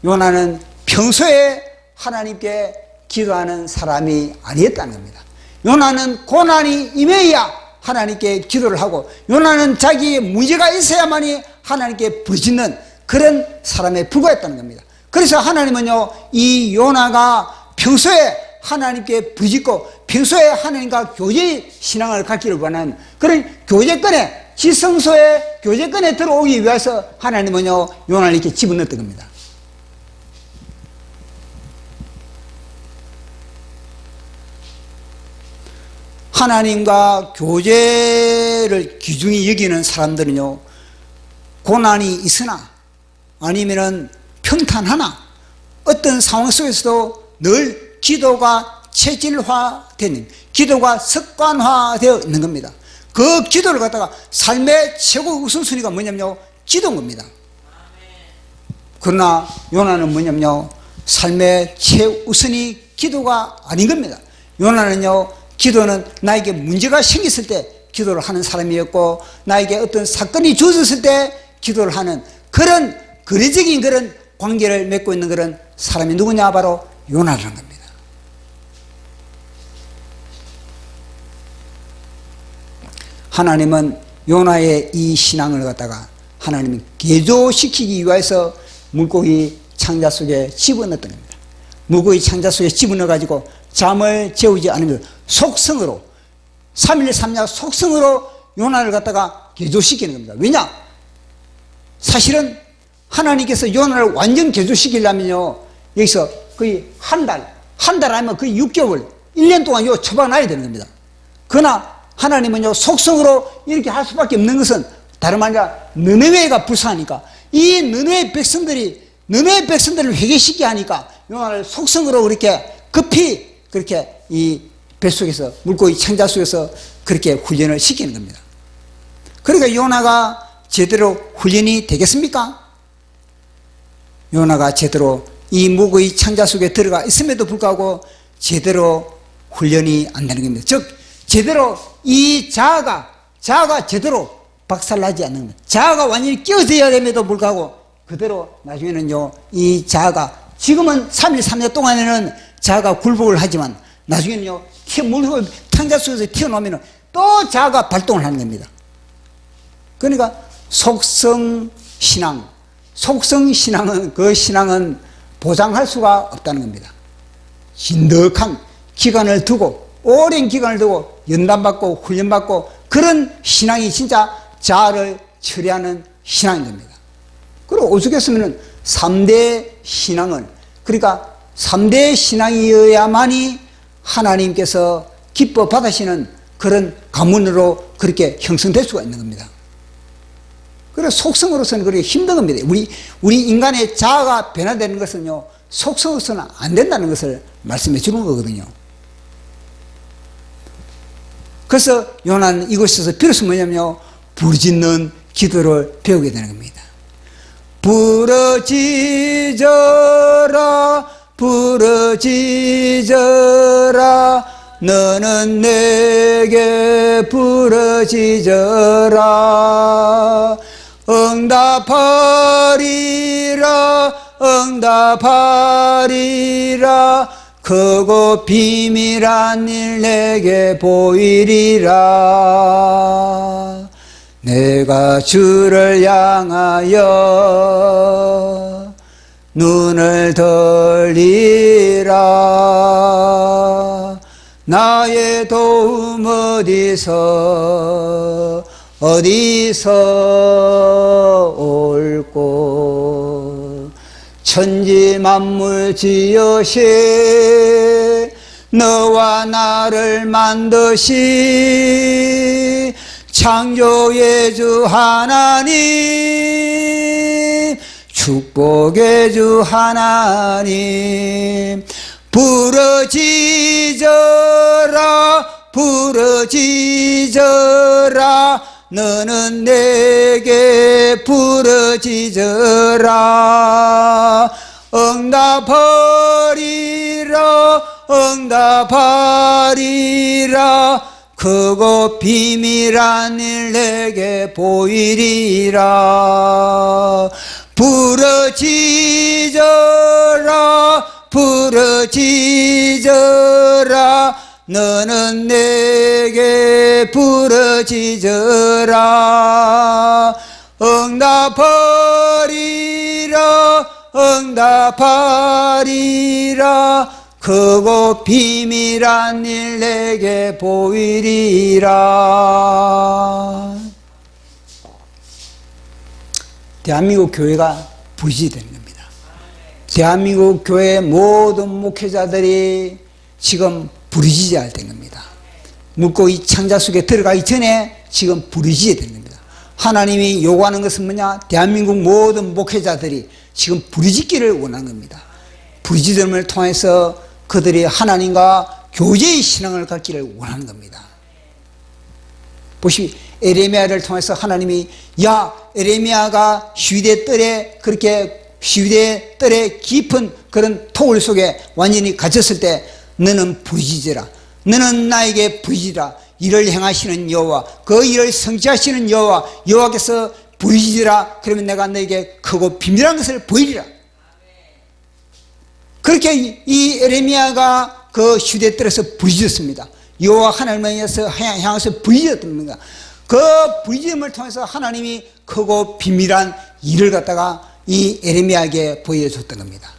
요나는 평소에 하나님께 기도하는 사람이 아니었다는 겁니다. 요나는 고난이 임해야 하나님께 기도를 하고 요나는 자기의 문제가 있어야만이 하나님께 부르짖는 그런 사람에 불과했다는 겁니다. 그래서 하나님은요, 이 요나가 평소에 하나님께 부르짖고 평소에 하나님과 교제의 신앙을 갖기를 원하는 그런 교제권에, 지성소의 교제권에 들어오기 위해서 하나님은요, 요나를 이렇게 집어넣었던 겁니다. 하나님과 교제를 귀중히 여기는 사람들은요, 고난이 있으나 아니면은 평탄하나 어떤 상황 속에서도 늘 기도가 체질화되는, 기도가 습관화되어 있는 겁니다. 그 기도를 갖다가 삶의 최고 우선순위가 뭐냐면요, 기도인 겁니다. 그러나 요나는 뭐냐면요, 삶의 최우선이 기도가 아닌 겁니다. 요나는요, 기도는 나에게 문제가 생겼을 때 기도를 하는 사람이었고 나에게 어떤 사건이 주어졌을 때 기도를 하는 그런 거리적인 그런 관계를 맺고 있는 그런 사람이 누구냐? 바로 요나라는 겁니다. 하나님은 요나의 이 신앙을 갖다가 하나님이 개조시키기 위해서 물고기 창자 속에 집어넣었던 겁니다. 물고기 창자 속에 집어넣어 가지고 잠을 재우지 않으면 속성으로 3일 3야 속성으로 요나를 갖다가 개조시키는 겁니다. 왜냐? 사실은 하나님께서 요나를 완전 개조시키려면요, 여기서 거의 한 달 아니면 거의 6개월 1년 동안 요 처박아놔야 되는 겁니다. 그러나 하나님은요, 속성으로 이렇게 할 수밖에 없는 것은 다름 아니라 느느웨가 불쌍하니까 이 느느웨 백성들을 회개시키게 하니까 요나를 속성으로 그렇게 급히 그렇게 이 뱃속에서 물고기 창자 속에서 그렇게 훈련을 시키는 겁니다. 그러니까 요나가 제대로 훈련이 되겠습니까? 요나가 제대로 이 물고기 창자 속에 들어가 있음에도 불구하고 제대로 훈련이 안 되는 겁니다. 즉 제대로 이 자아가 제대로 박살나지 않는 겁니다. 자아가 완전히 끼어져야 됨에도 불구하고 그대로 나중에는요, 이 자아가 지금은 3일 3년 동안에는 자아가 굴복을 하지만 나중에는요, 물고기 창자 속에서 튀어나오면 또 자아가 발동을 하는 겁니다. 그러니까 속성신앙은 그 신앙은 보장할 수가 없다는 겁니다. 진득한 기간을 두고 오랜 기간을 두고 연단받고 훈련받고 그런 신앙이 진짜 자아를 처리하는 신앙인 겁니다. 그리고 오죽했으면 3대 신앙은, 그러니까 3대 신앙이어야만이 하나님께서 기뻐 받으시는 그런 가문으로 그렇게 형성될 수가 있는 겁니다. 그래서 속성으로서는 그렇게 힘든 겁니다. 우리 인간의 자아가 변화되는 것은요, 속성으로서는 안 된다는 것을 말씀해 주는 거거든요. 그래서 요나는 이곳에서 비로소 뭐냐면요, 부르짖는 기도를 배우게 되는 겁니다. 부르짖어라, 부르짖어라, 너는 내게 부르짖어라. 응답하리라, 응답하리라. 크고 비밀한 일 내게 보이리라. 내가 주를 향하여 눈을 돌리라. 나의 도움 어디서 올꼬. 천지 만물 지으신 너와 나를 만드신 창조의 주 하나님, 축복의 주 하나님, 부르짖어라, 부르짖어라. 너는 내게 부르짖어라. 응답하리라, 응답하리라. 크고 비밀한 일 내게 보이리라. 부르짖어라, 부르짖어라. 너는 내게 부르짖어라. 응답하리라, 응답하리라. 크고 비밀한 일 내게 보이리라. 대한민국 교회가 부지되는 겁니다. 대한민국 교회 모든 목회자들이 지금 부르짖어야 될 겁니다. 물고기 창자 속에 들어가기 전에 지금 부르짖어야 되는 겁니다. 하나님이 요구하는 것은 뭐냐? 대한민국 모든 목회자들이 지금 부르짖기를 원하는 겁니다. 부르짖음을 통해서 그들이 하나님과 교제의 신앙을 갖기를 원하는 겁니다. 보시면 에레미야를 통해서 하나님이, 야, 에레미야가 휴대 뜰에, 그렇게 휴대 뜰에 깊은 그런 토굴 속에 완전히 갇혔을 때 너는 부르짖어라. 너는 나에게 부르짖으라. 일을 행하시는 여호와, 그 일을 성취하시는 여호와, 여호와께서 부르짖으라. 그러면 내가 너에게 크고 비밀한 것을 보이리라. 그렇게 이 에레미야가 그 휴대뜰에서 부르짖었습니다. 여호와 하나님을 향해서 부르짖었습니다. 그 부르짖음을 통해서 하나님이 크고 비밀한 일을 갖다가 이 에레미야에게 보여줬던 겁니다.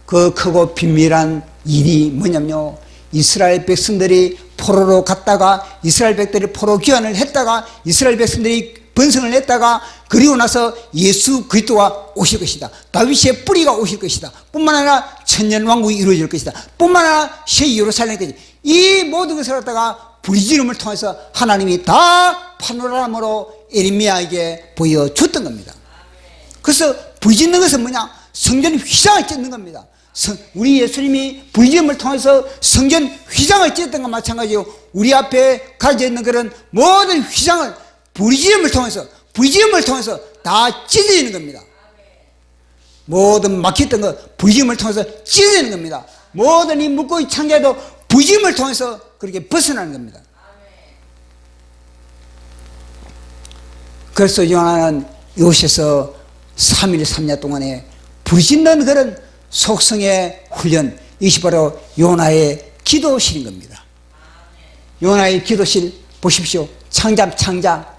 그 크고 비밀한 일이 뭐냐면요, 이스라엘 백성들이 포로로 갔다가, 이스라엘 백성들이 포로 귀환을 했다가, 이스라엘 백성들이 번성을 했다가, 그리고 나서 예수 그리스도가 오실 것이다. 다윗의 뿌리가 오실 것이다. 뿐만 아니라 천년왕국이 이루어질 것이다. 뿐만 아니라 새 예루살렘까지, 이 모든 것을 갖다가 부르짖음을 통해서 하나님이 다 파노라마로 에레미야에게 보여줬던 겁니다. 그래서 부르짖는 것은 뭐냐? 성전 휘장을 찢는 겁니다. 우리 예수님이 부르짖음을 통해서 성전 휘장을 찢었던 것과 마찬가지로 우리 앞에 가져 있는 그런 모든 휘장을 부르짖음을 통해서 다 찢어지는 겁니다. 모든 막혔던 것 부르짖음을 통해서 찢어지는 겁니다. 모든 이 물고기 창자도 부르짖음을 통해서 그렇게 벗어나는 겁니다. 그래서 요나는 이곳에서 3일 3야 동안에 부르짖는 그런 속성의 훈련, 이것이 바로 요나의 기도실인 겁니다. 요나의 기도실 보십시오. 창자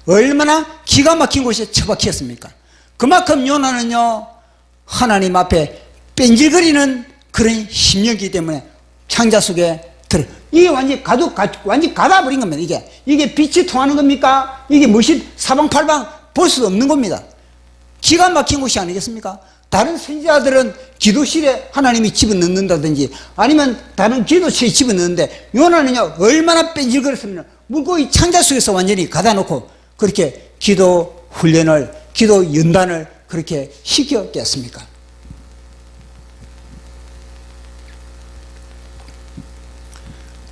얼마나 기가 막힌 곳에 처박혔습니까? 그만큼 요나는요, 하나님 앞에 뺀질거리는 그런 심령이기 때문에 창자 속에 이게 완전히 가다버린 겁니다. 이게 빛이 통하는 겁니까? 이게 무엇이 사방팔방 볼 수 없는 겁니다. 기가 막힌 곳이 아니겠습니까? 다른 선지자들은 기도실에 하나님이 집어넣는다든지 아니면 다른 기도실에 집어넣는데, 요나는요 얼마나 뺀질거렸으면 물고기 창자 속에서 완전히 가다 놓고 그렇게 기도 훈련을, 기도 연단을 그렇게 시켰겠습니까?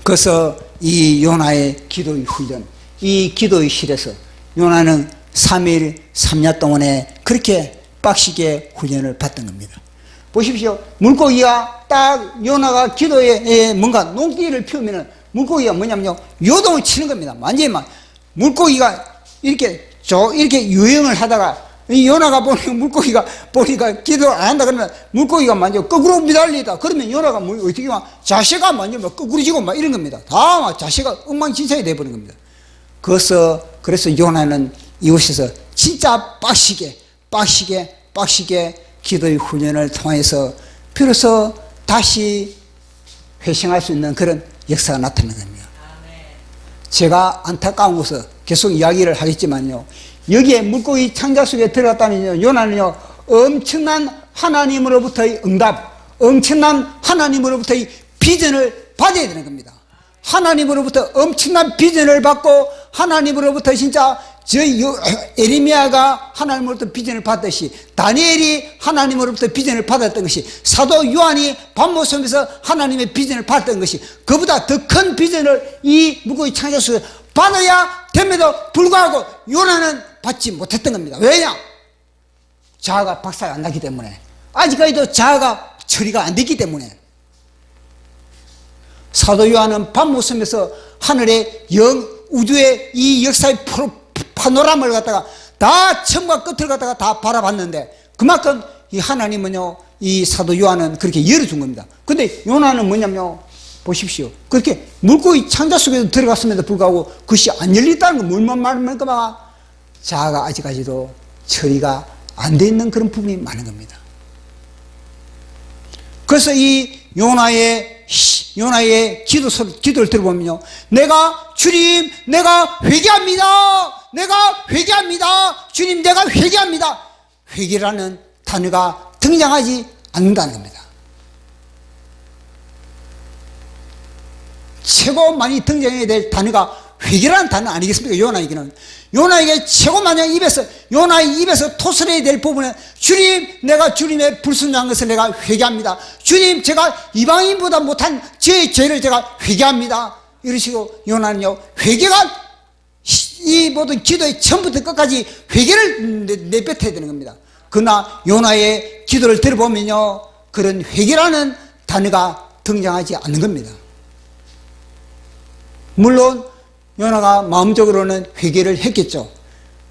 그래서 이 요나의 기도의 훈련, 이 기도의 실에서 요나는 3일 3야 동안에 그렇게 빡시게 훈련을 받던 겁니다. 보십시오. 물고기가 딱 요나가 기도에 뭔가 농기를 피우면은 물고기가 뭐냐면요, 요동을 치는 겁니다. 완전히 막 물고기가 이렇게 유행을 하다가 이 요나가 물고기가 보니까 기도를 안 한다 그러면 물고기가 완전 거꾸로 미달리다. 그러면 요나가 어떻게 막 자세가 완전 막 거꾸로지고 막 이런 겁니다. 다 막 자세가 엉망진창이 돼버린 겁니다. 그래서 요나는 이곳에서 진짜 빡시게 기도의 훈련을 통해서 비로소 다시 회생할 수 있는 그런 역사가 나타나는 겁니다. 제가 안타까운 것은 계속 이야기를 하겠지만요, 여기에 물고기 창자 속에 들어갔다는 요나는요, 엄청난 하나님으로부터의 응답, 엄청난 하나님으로부터의 비전을 받아야 되는 겁니다. 하나님으로부터 엄청난 비전을 받고, 하나님으로부터 진짜 에레미야가 하나님으로부터 비전을 받듯이, 다니엘이 하나님으로부터 비전을 받았던 것이, 사도 요한이 밤모섬에서 하나님의 비전을 받았던 것이, 그보다 더 큰 비전을 이 물고기 창자 속에 받아야 됨에도 불구하고 요나는 받지 못했던 겁니다. 왜냐? 자아가 박살이 안 나기 때문에, 아직까지도 자아가 처리가 안 됐기 때문에. 사도 요한은 밤모섬에서 하늘의 우주의 이 역사의 파노라마를 갖다가 다 처음과 끝을 갖다가 다 바라봤는데, 그만큼 이 하나님은요, 이 사도 요한은 그렇게 열어준 겁니다. 근데 요나는 뭐냐면요, 보십시오. 그렇게 물고기 창자 속에도 들어갔음에도 불구하고 그것이 안 열렸다는 건 뭘만 말합니까? 자아가 아직까지도 처리가 안 돼 있는 그런 부분이 많은 겁니다. 그래서 이 요나의 기도를 들어보면요, 주님, 내가 회개합니다. 주님, 내가 회개합니다. 회개라는 단어가 등장하지 않는다는 겁니다. 최고 많이 등장해야 될 단어가 회개라는 단어 아니겠습니까? 요나에게 최고 많이 요나의 입에서 토설해야 될 부분은, 주님, 내가 주님의 불순종한 것을 내가 회개합니다. 주님, 제가 이방인보다 못한 제 죄를 제가 회개합니다. 이러시고 요나는요, 회개가 이 모든 기도의 처음부터 끝까지 회개를 내뱉어야 되는 겁니다. 그러나 요나의 기도를 들어보면요, 그런 회개라는 단어가 등장하지 않는 겁니다. 물론 요나가 마음적으로는 회개를 했겠죠.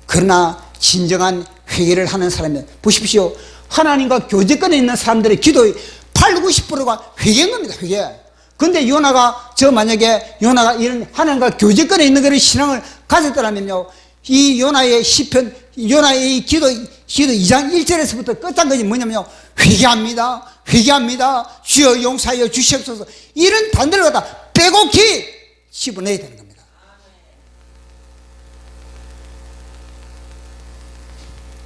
그러나 진정한 회개를 하는 사람은, 보십시오, 하나님과 교제권에 있는 사람들의 기도의 80~90%가 회개인 겁니다. 회개. 근데 만약에 요나가 이런 하나님과 교제권에 있는 그런 신앙을 가졌더라면요, 이 요나의 시편, 요나의 기도 2장 1절에서부터 끝장까지 뭐냐면요, 회개합니다. 주여 용서하여 주시옵소서. 이런 단들을 갖다 빼곡히 집어넣어야 되는 겁니다.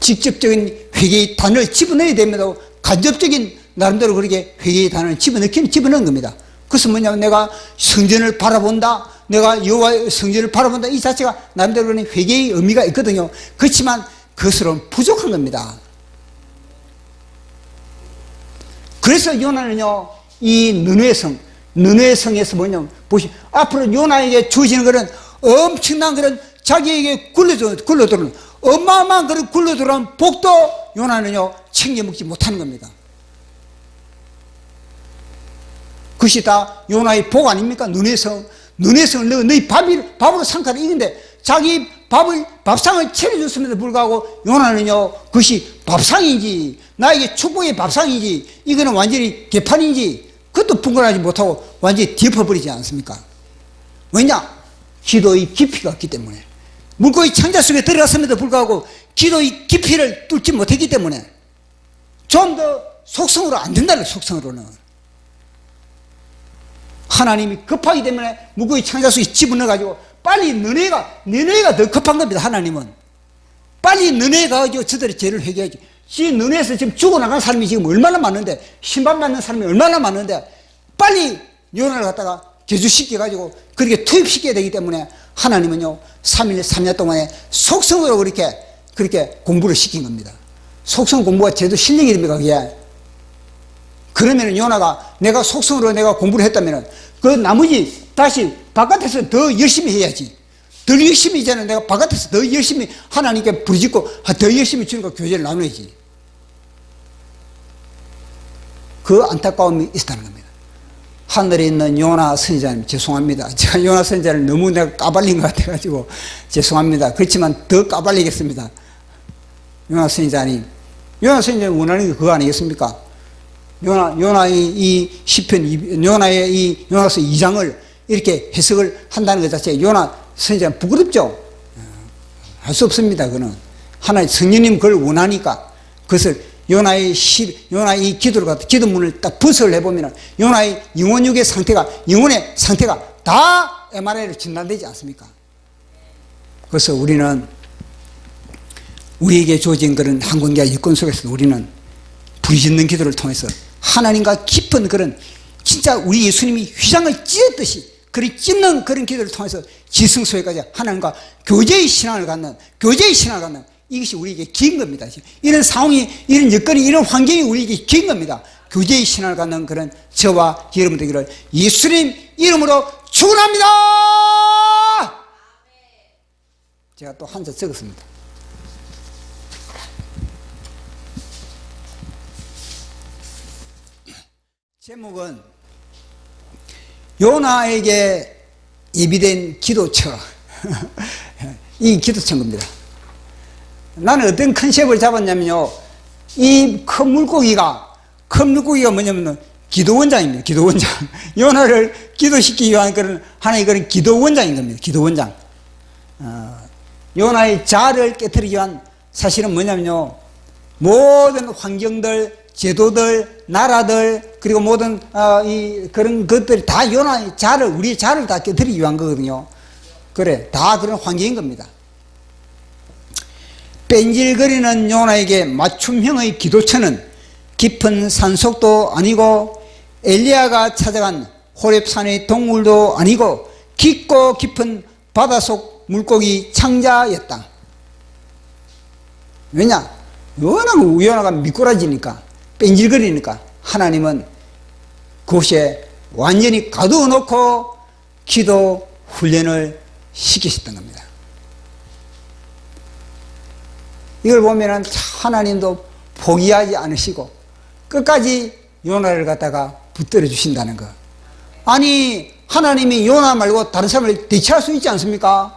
직접적인 회개의 단어를 집어넣어야 됩니다. 간접적인 나름대로 그렇게 회개의 단어를 집어넣는 겁니다. 그것은 뭐냐면, 내가 성전을 바라본다, 내가 여호와의 성전을 바라본다, 이 자체가 나름대로 회개의 의미가 있거든요. 그렇지만 그것으로는 부족한 겁니다. 그래서 요나는요, 이 느느웨 성에서 뭐냐면, 앞으로 요나에게 주어지는 그런 엄청난 그런 자기에게 굴러들어오는 어마어마한 그런 굴러들어온 복도 요나는요, 챙겨 먹지 못하는 겁니다. 그것이 다 요나의 복 아닙니까? 느느웨성을 너희 밥으로 삼가라 이건데, 자기 밥상을 차려줬음에도 불구하고 요나는요, 그것이 밥상인지 나에게 축복의 밥상인지 이거는 완전히 개판인지 그것도 분간하지 못하고 완전히 덮어버리지 않습니까? 왜냐? 기도의 깊이가 없기 때문에. 물고기 창자 속에 들어갔음에도 불구하고 기도의 깊이를 뚫지 못했기 때문에 좀 더 속성으로 안 된다는, 속성으로는. 하나님이 급하기 때문에 물고기 창자 속에 집어넣어가지고 빨리 너네가 더 급한 겁니다. 하나님은 빨리 너네가 가지고 저들의 죄를 회개하지. 너네에서 지금 죽어나간 사람이 지금 얼마나 많은데, 심판받는 사람이 얼마나 많은데, 빨리 요나를 갖다가 개주시켜가지고 그렇게 투입시켜야 되기 때문에 하나님은요, 3일 3년 동안에 속성으로 그렇게 그렇게 공부를 시킨 겁니다. 속성 공부가 제도 실력이 됩니까, 그게? 그러면 요나가 내가 속성으로 내가 공부를 했다면 그 나머지 다시 바깥에서 더 열심히 해야지. 더 열심히 이제는 내가 바깥에서 더 열심히 하나님께 부르짖고 더 열심히 주님과 교제를 나눠야지. 그 안타까움이 있다는 겁니다. 하늘에 있는 요나 선지자님 죄송합니다. 제가 요나 선지자를 너무 내가 까발린 것 같아가지고 죄송합니다. 그렇지만 더 까발리겠습니다. 요나 선지자님, 요나 선지자님 원하는 게 그거 아니겠습니까? 요나의 이 시편, 요나의 이 요나서 2장을 이렇게 해석을 한다는 것 자체가 요나 선지자는 부끄럽죠? 할 수 없습니다. 그거는 하나님 성령님 그걸 원하니까 그것을 요나의 기도를 갖다 기도문을 딱 분석을 해보면 요나의 영혼육의 상태가 영혼의 상태가 다 MRI로 진단되지 않습니까? 그래서 우리는 우리에게 주어진 그런 항공기와 여건 속에서 우리는 부르짖는 기도를 통해서 하나님과 깊은 그런 진짜 우리 예수님이 휘장을 찢었듯이 그리 찢는 그런 기도를 통해서 지성소에까지 하나님과 교제의 신앙을 갖는 이것이 우리에게 기인 겁니다. 이런 상황이, 이런 여건이, 이런 환경이 우리에게 기인 겁니다. 교제의 신앙을 갖는 그런 저와 여러분 되기를 예수님 이름으로 축원합니다. 제가 또 한 자 적었습니다. 제목은 요나에게 예비된 기도처. 이 기도처인 겁니다. 나는 어떤 컨셉을 잡았냐면요, 이 큰 물고기가 뭐냐면 기도원장입니다. 기도원장. 요나를 기도시키기 위한 그런 하나의 그런 기도원장인 겁니다. 기도원장. 요나의 자아를 깨트리기 위한 사실은 뭐냐면요, 모든 환경들, 제도들, 나라들, 그리고 모든 그런 것들이 다 요나의 자아를, 우리의 자아를 다 깨트리기 위한 거거든요. 그래, 다 그런 환경인 겁니다. 뺀질거리는 요나에게 맞춤형의 기도처는 깊은 산속도 아니고 엘리야가 찾아간 호렙산의 동물도 아니고 깊고 깊은 바닷속 물고기 창자였다. 왜냐? 워낙 요나가 미꾸라지니까 뺀질거리니까 하나님은 그곳에 완전히 가두어 놓고 기도 훈련을 시키셨던 겁니다. 이걸 보면은 하나님도 포기하지 않으시고 끝까지 요나를 갖다가 붙들어 주신다는 거. 아니, 하나님이 요나 말고 다른 사람을 대체할 수 있지 않습니까?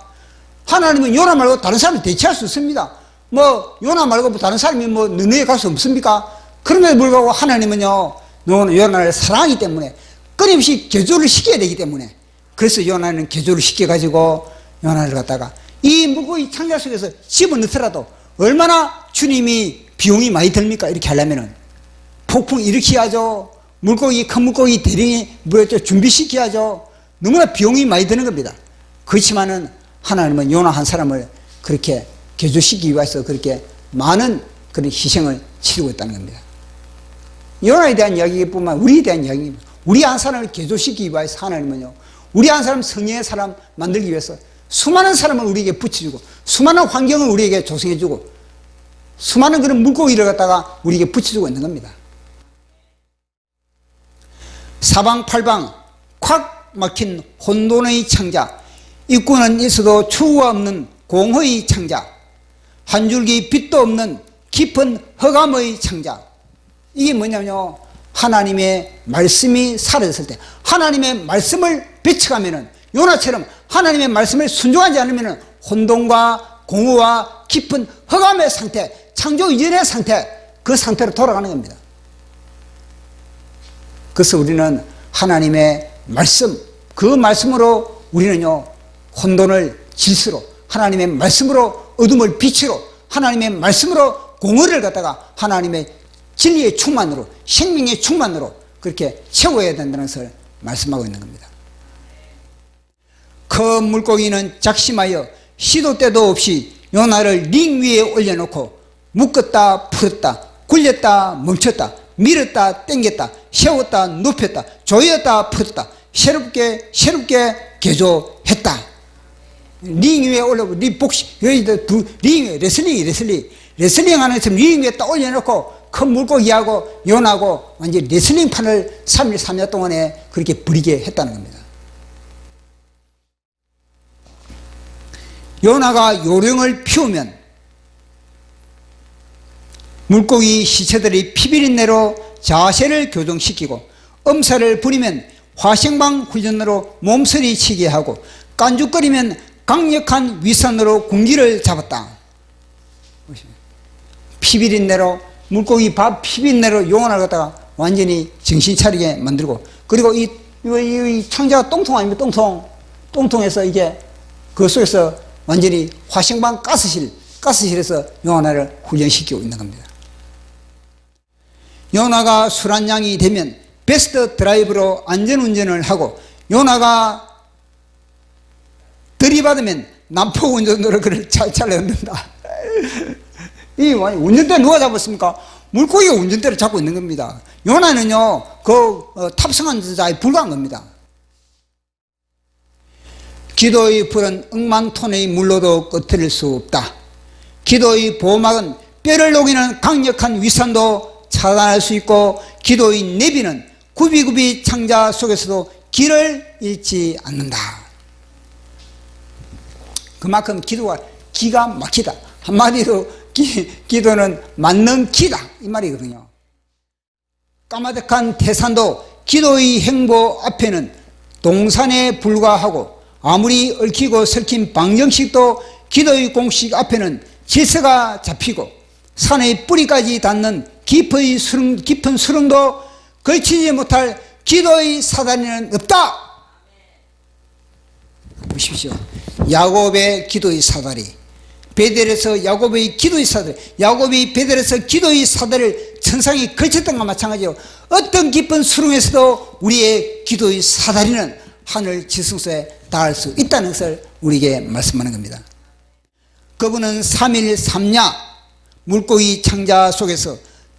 하나님은 요나 말고 다른 사람을 대체할 수 있습니다. 뭐 요나 말고 다른 사람이 뭐 너네에 갈 수 없습니까? 그럼에도 불구하고 하나님은요, 요나를 사랑하기 때문에 끊임없이 개조를 시켜야 되기 때문에, 그래서 요나는 개조를 시켜가지고 요나를 갖다가 이 물고기 창자 속에서 집어넣더라도 얼마나 주님이 비용이 많이 듭니까? 이렇게 하려면은 폭풍 일으켜야죠. 물고기, 큰 물고기 대량에 준비시켜야죠. 너무나 비용이 많이 드는 겁니다. 그렇지만은 하나님은 요나 한 사람을 그렇게 개조시키기 위해서 그렇게 많은 그런 희생을 치르고 있다는 겁니다. 요나에 대한 이야기뿐만 우리에 대한 이야기입니다. 우리 한 사람을 개조시키기 위해서 하나님은요, 우리 한 사람 성령의 사람 만들기 위해서 수많은 사람을 우리에게 붙여주고 수많은 환경을 우리에게 조성해주고 수많은 그런 물고기를 갖다가 우리에게 붙여주고 있는 겁니다. 사방팔방 콱 막힌 혼돈의 창자, 입구는 있어도 추후가 없는 공허의 창자, 한 줄기 빛도 없는 깊은 흑암의 창자. 이게 뭐냐면요, 하나님의 말씀이 사라졌을 때, 하나님의 말씀을 배척하면은, 요나처럼 하나님의 말씀을 순종하지 않으면은 혼돈과 공허와 깊은 흑암의 상태, 창조 이전의 상태, 그 상태로 돌아가는 겁니다. 그래서 우리는 하나님의 말씀, 그 말씀으로 우리는요, 혼돈을 질서로, 하나님의 말씀으로 어둠을 빛으로, 하나님의 말씀으로 공허를 갖다가 하나님의 진리의 충만으로, 생명의 충만으로 그렇게 채워야 된다는 것을 말씀하고 있는 겁니다. 큰 물고기는 작심하여 시도 때도 없이 요나를 링 위에 올려놓고 묶었다 풀었다, 굴렸다 멈췄다, 밀었다 당겼다, 세웠다 눕혔다, 조였다 풀었다, 새롭게 개조했다. 링 위에 올려고, 여기도 링 위에, 레슬링 하는 것처럼 링 위에 딱 올려놓고, 큰 물고기하고, 요나하고, 완전 레슬링판을 3일, 3일 동안에 그렇게 부리게 했다는 겁니다. 요나가 요령을 피우면, 물고기 시체들이 피비린내로 자세를 교정시키고, 엄살을 부리면 화생방 훈련으로 몸서리 치게 하고, 깐죽거리면 강력한 위산으로 군기를 잡았다. 피비린내로, 물고기 밥 피비린내로 요나를 갖다가 완전히 정신 차리게 만들고, 그리고 이 창자가 똥통 아닙니까? 똥통에서 이게 그 속에서 완전히 화생방 가스실에서 요나를 훈련시키고 있는 겁니다. 요나가 술 한 양이 되면 베스트 드라이브로 안전운전을 하고, 요나가 들이받으면 난폭 운전으로 그를 찰찰 흔든다. 이 운전대 누가 잡았습니까? 물고기가 운전대를 잡고 있는 겁니다. 요나는요, 탑승한 자에 불과한 겁니다. 기도의 불은 억만톤의 물로도 꺼뜨릴 수 없다. 기도의 보호막은 뼈를 녹이는 강력한 위산도 차단할 수 있고, 기도의 내비는 굽이굽이 창자 속에서도 길을 잃지 않는다. 그만큼 기도가 기가 막히다. 한마디로 기도는 맞는 기다, 이 말이거든요. 까마득한 태산도 기도의 행보 앞에는 동산에 불과하고, 아무리 얽히고 설킨 방정식도 기도의 공식 앞에는 질서가 잡히고, 산의 뿌리까지 닿는 깊은 수렁도 걸치지 못할 기도의 사다리는 없다. 보십시오. 야곱의 기도의 사다리, 베델에서 야곱의 기도의 사다리, 야곱이 베델에서 기도의 사다리를 천상에 걸쳤던 것과 마찬가지요. 어떤 깊은 수렁에서도 우리의 기도의 사다리는 하늘 지성소에 닿을 수 있다는 것을 우리에게 말씀하는 겁니다. 그분은 3일 3야 물고기 창자 속에서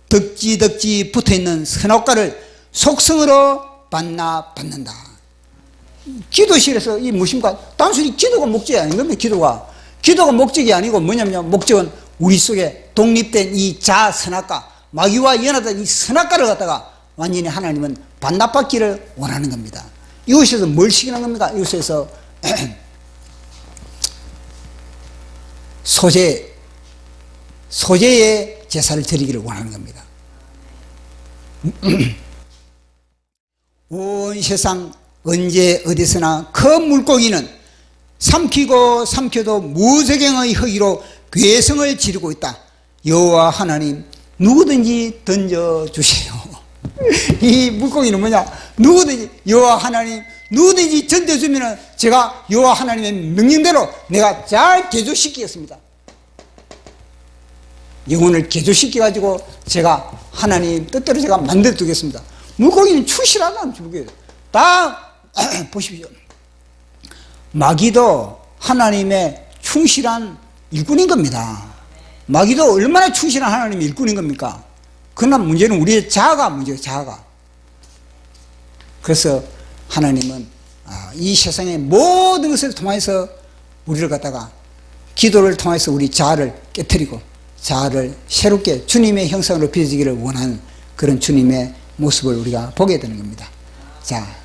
덕지 붙어있는 선악과를 속성으로 받는다. 기도실에서 이 무엇입니까? 단순히 기도가 목적이 아닌 겁니다. 기도가 목적이 아니고 뭐냐면, 목적은 우리 속에 독립된 이 선악과, 마귀와 연하던 이 선악과를 갖다가 완전히 하나님은 반납받기를 원하는 겁니다. 이곳에서 뭘 시키는 겁니까? 이곳에서 소재의 제사를 드리기를 원하는 겁니다. 온 세상 언제 어디서나 큰 물고기는 삼켜도 무저갱의 허기로 괴성을 지르고 있다. 여호와 하나님, 누구든지 던져주세요. 이 물고기는 뭐냐? 여호와 하나님, 누구든지 던져주면 제가 여호와 하나님의 명령대로 내가 잘 개조시키겠습니다. 영혼을 개조시켜가지고 제가 하나님 뜻대로 제가 만들어 두겠습니다. 물고기는 충실하다는 줄기예요. 다 보십시오. 마귀도 하나님의 충실한 일꾼인 겁니다. 마귀도 얼마나 충실한 하나님의 일꾼인 겁니까? 그러나 문제는 우리의 자아가 문제예요. 자아가. 그래서 하나님은 이 세상의 모든 것을 통해서 우리를 갖다가 기도를 통해서 우리 자아를 깨트리고 자아를 새롭게 주님의 형상으로 빚어지기를 원하는 그런 주님의 모습을 우리가 보게 되는 겁니다. 자,